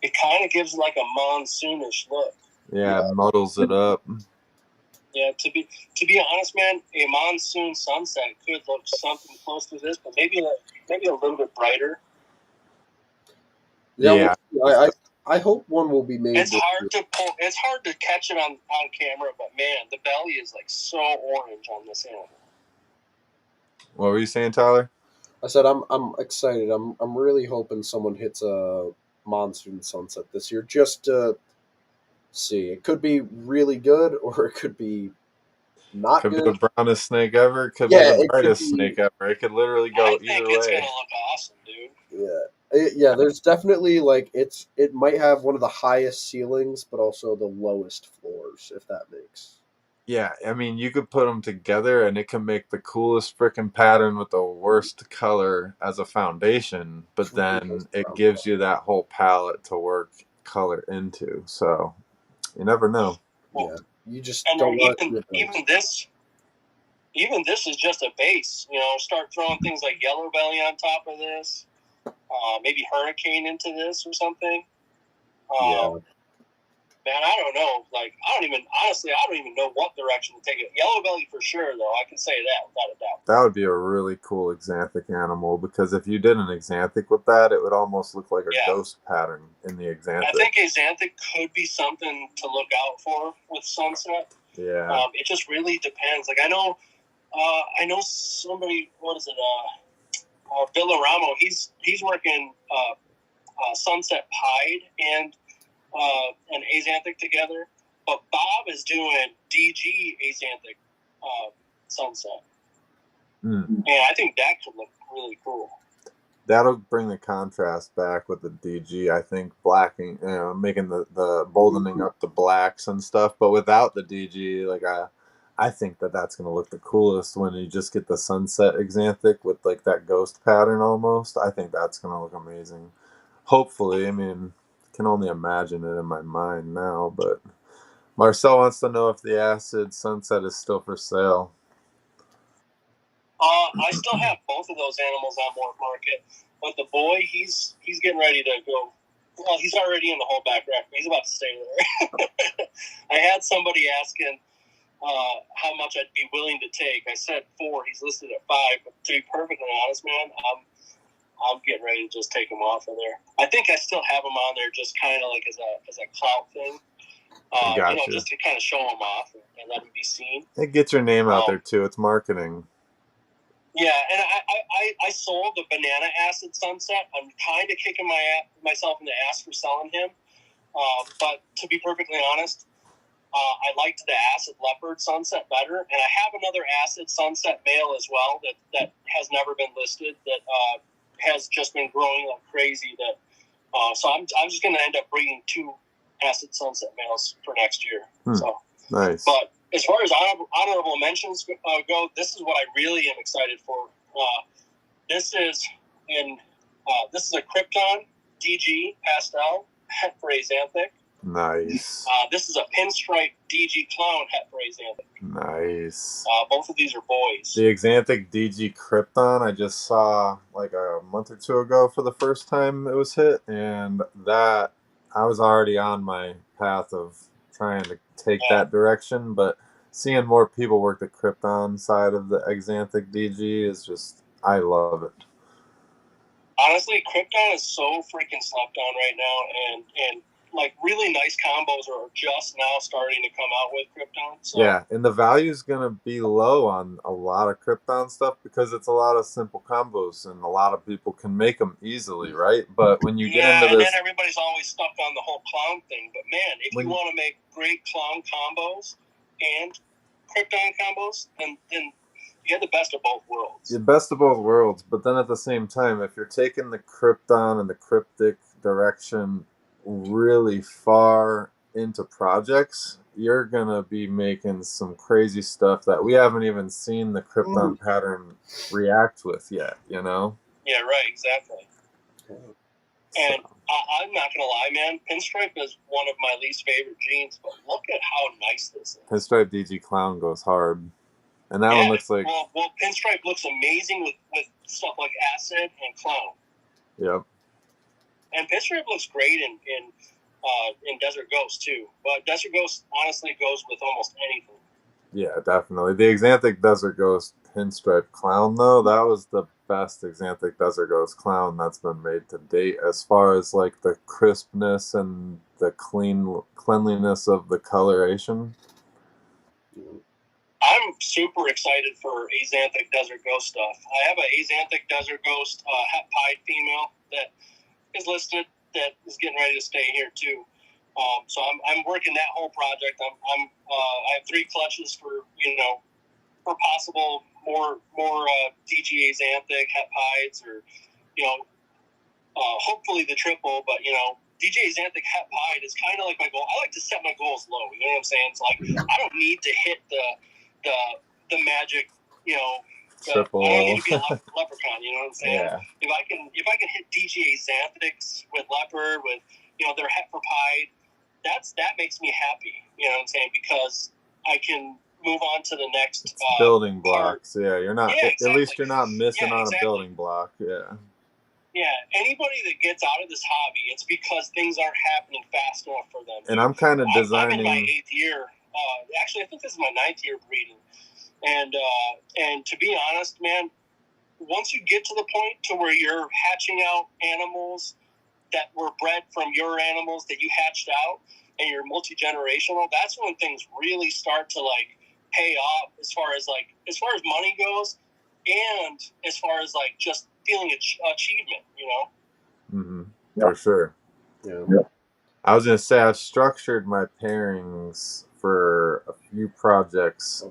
It kind of gives like a monsoonish look. Yeah, it muddles it up. Yeah, to be honest, man, a monsoon sunset could look something close to this, but maybe a little bit brighter. Yeah. I hope one will be made. It's hard to pull. It's hard to catch it on camera, but man, the belly is like so orange on this animal. What were you saying, Tyler? I said I'm excited. I'm really hoping someone hits a monsoon sunset this year, just to see. It could be really good, or it could be not could good. be the brownest snake ever. Could Yeah, be the it could brightest be. snake ever. It could literally go I either think way. it's gonna look awesome, dude. Yeah, there's definitely like it might have one of the highest ceilings, but also the lowest floors, if that makes. Yeah, I mean, you could put them together and it can make the coolest freaking pattern with the worst color as a foundation, but then it gives you that whole palette to work color into. So you never know. Yeah, you just and don't want even this is just a base. You know, start throwing things like Yellow Belly on top of this, maybe Hurricane into this or something. Man, I don't know. Like, I don't even know what direction to take it. Yellow Belly for sure, though. I can say that without a doubt. That would be a really cool exanthic animal, because if you did an exanthic with that, it would almost look like a ghost pattern in the exanthic. I think exanthic could be something to look out for with Sunset. Yeah. It just really depends. Like, I know somebody. What is it? Villaramo. He's working Sunset Pied and an Azanthic together, but Bob is doing DG Azanthic Sunset, and I think that could look really cool. That'll bring the contrast back with the DG. I think blacking, making the boldening up the blacks and stuff, but without the DG, like I think that's gonna look the coolest when you just get the Sunset Exanthic with like that ghost pattern almost. I think that's gonna look amazing. Hopefully, I mean, can only imagine it in my mind now, but Marcel wants to know if the Acid Sunset is still for sale. I still have both of those animals on Morph Market, but the boy, he's getting ready to go. Well, he's already in the whole back rack. He's about to stay there. I had somebody asking how much I'd be willing to take. I said 4. He's listed at 5. But to be perfectly honest, man, I'm getting ready to just take him off of there. I think I still have him on there just kind of like as a clout thing. Gotcha. Just to kind of show him off and let him be seen. It gets your name out there too. It's marketing. Yeah, and I sold the Banana Acid Sunset. I'm kind of kicking myself in the ass for selling him. But to be perfectly honest, I liked the Acid Leopard Sunset better. And I have another Acid Sunset male as well that has never been listed, that has just been growing like crazy. So I'm just going to end up bringing 2 Acid Sunset males for next year. So nice. But as far as honorable mentions go, this is what I really am excited for. This is a Krypton DG Pastel het for Azanthic. Nice. This is a Pinstripe DG Clown het for Azanthic. Nice. Both of these are boys. The Exanthic DG Krypton I just saw like a month or 2 ago for the first time it was hit, and that I was already on my path of trying to take that direction, but seeing more people work the Krypton side of the Exanthic DG is just, I love it. Honestly, Krypton is so freaking slept on right now, and like really nice combos are just now starting to come out with Krypton. So. Yeah, and the value is going to be low on a lot of Krypton stuff because it's a lot of simple combos and a lot of people can make them easily, right? But when you get into this... and then everybody's always stuck on the whole clown thing. But man, if you want to make great clown combos and Krypton combos, then you have the best of both worlds. The best of both worlds, but then at the same time, if you're taking the Krypton and the Cryptic direction really far into projects, you're gonna be making some crazy stuff that we haven't even seen the Krypton pattern react with yet, you know? Yeah, right, exactly. And I'm not gonna lie, man, Pinstripe is one of my least favorite genes, but look at how nice this is. Pinstripe DG Clown goes hard. And that one looks like... Well, Pinstripe looks amazing with stuff like Acid and Clown. Yep. And Pinstripe looks great in Desert Ghost, too. But Desert Ghost, honestly, goes with almost anything. Yeah, definitely. The Exanthic Desert Ghost Pinstripe Clown, though, that was the best Exanthic Desert Ghost Clown that's been made to date as far as, like, the crispness and the cleanliness of the coloration. I'm super excited for Azanthic Desert Ghost stuff. I have an Azanthic Desert Ghost het pied female that is listed that is getting ready to stay here too. So I'm working that whole project. I have 3 clutches for for possible more DG Xanthic Hepides, or hopefully the triple. But DJ Xanthic Hepide is kind of like my goal. I like to set my goals low. You know what I'm saying? It's like I don't need to hit the magic. Triple. I don't need to be a leprechaun. You know what I'm saying? Yeah. If I can hit DJ Xanthics with leopard, with their Hepide, that makes me happy. You know what I'm saying? Because I can move on to the next building blocks. part. Yeah, you're not. Yeah, exactly. At least you're not missing on exactly. a building block. Yeah. Yeah, anybody that gets out of this hobby, it's because things aren't happening fast enough for them. And I'm kind of designing. I'm in my 8th year. Actually, I think this is my 9th year breeding. And to be honest, man, once you get to the point to where you're hatching out animals that were bred from your animals that you hatched out, and you're multi-generational, that's when things really start to pay off as far as money goes, and as far as just feeling achievement, Mm-hmm. Yeah. For sure. Yeah. I was gonna say I've structured my pairings for a few projects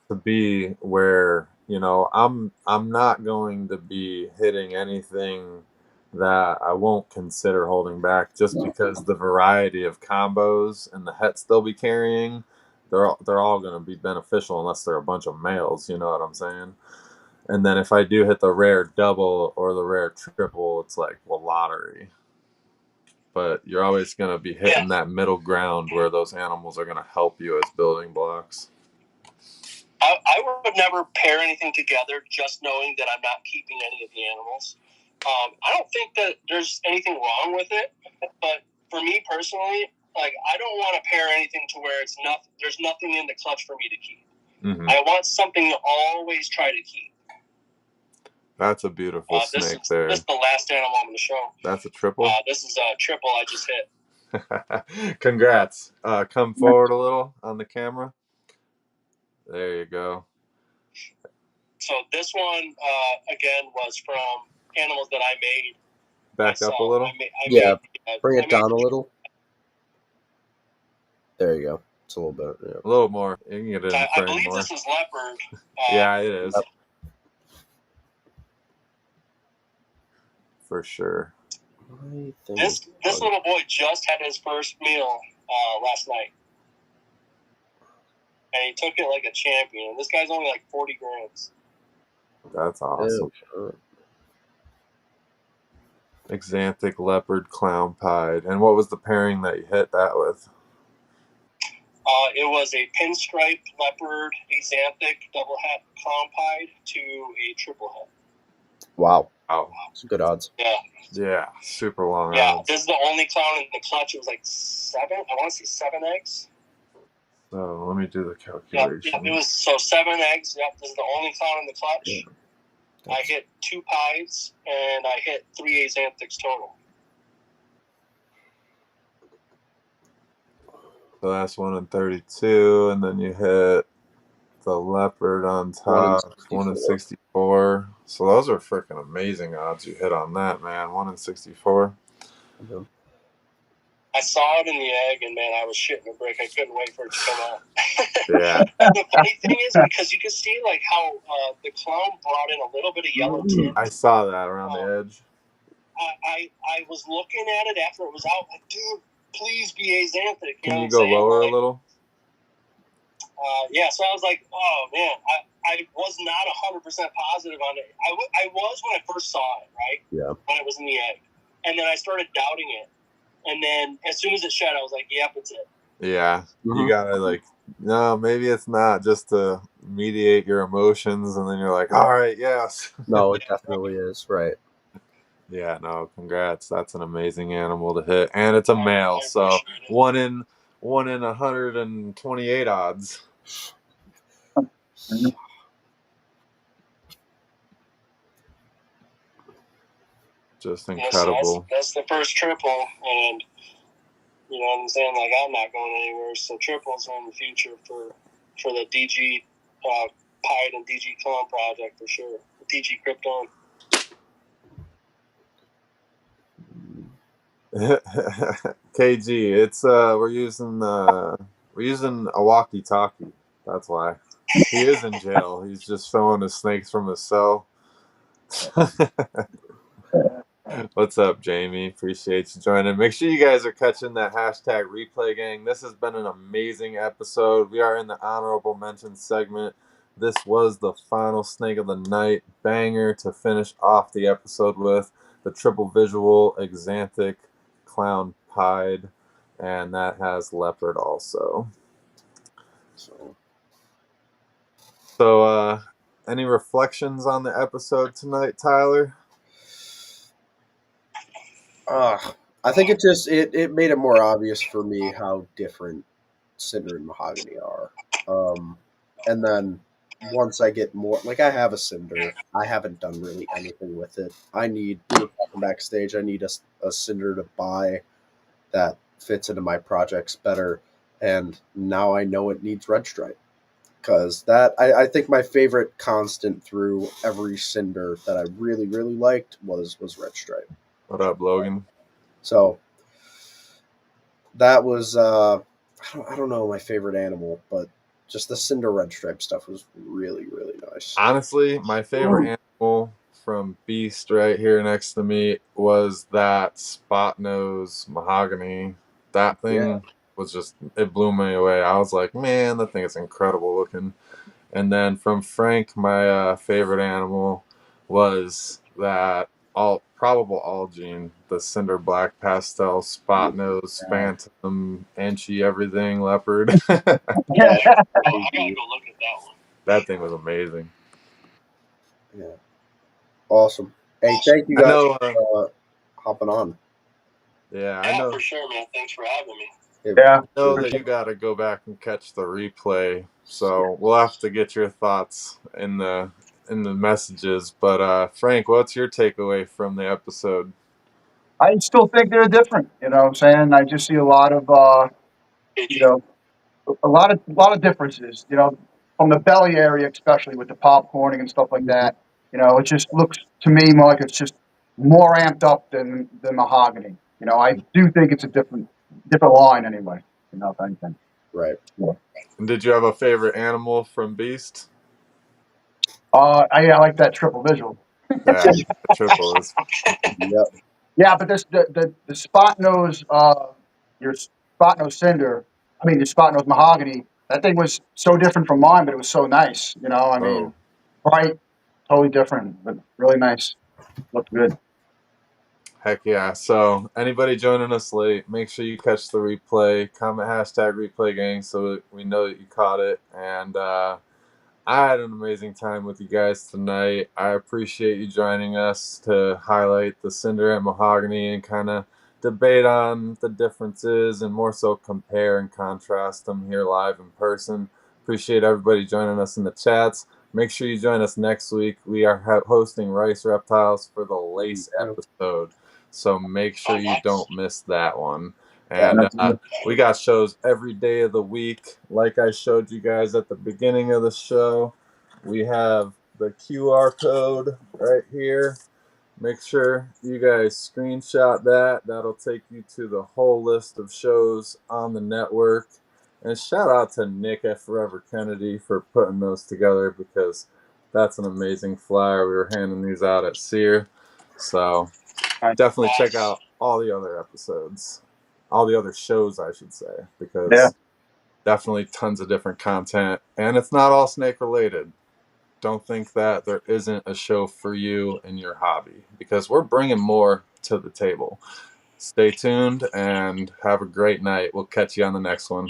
to be where I'm not going to be hitting anything that I won't consider holding back, just because the variety of combos and the hets they'll be carrying, they're all going to be beneficial unless they're a bunch of males. You know what I'm saying? And then if I do hit the rare double or the rare triple, it's like, well, lottery. But you're always going to be hitting that middle ground where those animals are going to help you as building blocks. I would never pair anything together just knowing that I'm not keeping any of the animals. I don't think that there's anything wrong with it, but for me personally, I don't want to pair anything to where there's nothing in the clutch for me to keep. Mm-hmm. I want something to always try to keep. That's a beautiful snake there. This is the last animal I'm going to show. That's a triple? This is a triple I just hit. Congrats. Come forward a little on the camera. There you go. So this one, again, was from animals that I made. Back up a little? Bring it down a little. There you go. It's a little bit. Yeah. A little more. You can get it in I frame believe more. this is leopard. Yeah, it is. For sure. This little boy just had his first meal last night. And he took it like a champion. This guy's only 40 grams. That's awesome. Xanthic leopard clown pied. And what was the pairing that you hit that with? It was a pinstripe leopard Xanthic double hat clown pied to a triple head. Wow. Oh, some good odds. Yeah, super long odds. Yeah, this is the only clown in the clutch. It was 7. I want to say 7 eggs. So let me do the calculation. Yeah, it was 7 eggs. Yep, this is the only clown in the clutch. Yeah. I hit 2 pies and I hit 3 Xanthics total. The last one in 32, and then you hit the leopard on top, 1 in 64. So those are freaking amazing odds you hit on that, man. 1 in 64. Mm-hmm. I saw it in the egg, and man, I was shitting a brick. I couldn't wait for it to come out. Yeah. The funny thing is, because you can see how the clown brought in a little bit of yellow tint. I saw that around the edge. I was looking at it after it was out, dude, please be Xanthic. Can you go lower a little? Yeah, so I was like, oh man, I was not 100% positive on it. I was when I first saw it, right? Yeah. When it was in the egg. And then I started doubting it. And then as soon as it shed, I was like, yep, it's it. Yeah. Mm-hmm. You gotta no, maybe it's not, just to mediate your emotions, and then you're like, all right, yes. No, it definitely is, right. Yeah, no, congrats. That's an amazing animal to hit. And it's a male, so 1 in 128 odds. Just incredible. That's the first triple, and you know what I'm saying? I'm not going anywhere, so triples are in the future for the DG Pied and DG Clone project for sure. DG Krypton. KG, it's we're using a walkie-talkie. That's why he is in jail. He's just showing the snakes from his cell. What's up, Jamie? Appreciate you joining. Make sure you guys are catching that hashtag replay, gang. This has been an amazing episode. We are in the honorable mention segment. This was the final snake of the night banger to finish off the episode with. The triple visual Exanthic Clown Pied, and that has leopard also. So any reflections on the episode tonight, Tyler? I think it made it more obvious for me how different Cinder and Mahogany are. And then once I get more, like, I have a Cinder, I haven't done really anything with it. We were talking backstage, I need a Cinder to buy that fits into my projects better. And now I know it needs Red Stripe. Because I think my favorite constant through every Cinder that I really, really liked was Red Stripe. What up, Logan? So that was I don't know my favorite animal, but just the Cinder Red Stripe stuff was really, really nice. Honestly, my favorite animal from Beast right here next to me was that spot nose Mahogany. That thing was just, it blew me away. I was like, man, that thing is incredible looking. And then from Frank, my favorite animal was that probable Algene, the Cinder Black Pastel Spot Nose Phantom Enchi Everything Leopard. I gotta go look at that one. That thing was amazing. Yeah, awesome. Hey, thank you guys for hopping on. Yeah, I know for sure, man. Thanks for having me. Yeah, I know that you got to go back and catch the replay, so we'll have to get your thoughts in the messages. But Frank, what's your takeaway from the episode? I still think they're different. You know what I'm saying? I just see a lot of a lot of differences. You know, from the belly area, especially with the popcorning and stuff like that. You know, it just looks to me more like it's just more amped up than Mahogany. You know, I do think it's a different line anyway. You know, if anything. Right. Yeah. And did you have a favorite animal from Beast? I like that triple visual. Yeah, triple is. Yep. Yeah, but this the spot nose your spot nose Cinder. I mean, the spot nose Mahogany. That thing was so different from mine, but it was so nice. You know, I mean, bright, totally different, but really nice. Looked good. Heck yeah. So anybody joining us late, make sure you catch the replay. Comment hashtag replay gang so we know that you caught it. And I had an amazing time with you guys tonight. I appreciate you joining us to highlight the Cinder and Mahogany and kind of debate on the differences and more so compare and contrast them here live in person. Appreciate everybody joining us in the chats. Make sure you join us next week. We are hosting Rice Reptiles for the Lace episode, so make sure you don't miss that one. And we got shows every day of the week. Like I showed you guys at the beginning of the show, we have the QR code right here. Make sure you guys screenshot that. That'll take you to the whole list of shows on the network. And shout out to Nick at Forever Kennedy for putting those together, because that's an amazing flyer. We were handing these out at SEER. So definitely check out all the other episodes. All the other shows, I should say, because definitely tons of different content. And it's not all snake related. Don't think that there isn't a show for you and your hobby, because we're bringing more to the table. Stay tuned and have a great night. We'll catch you on the next one.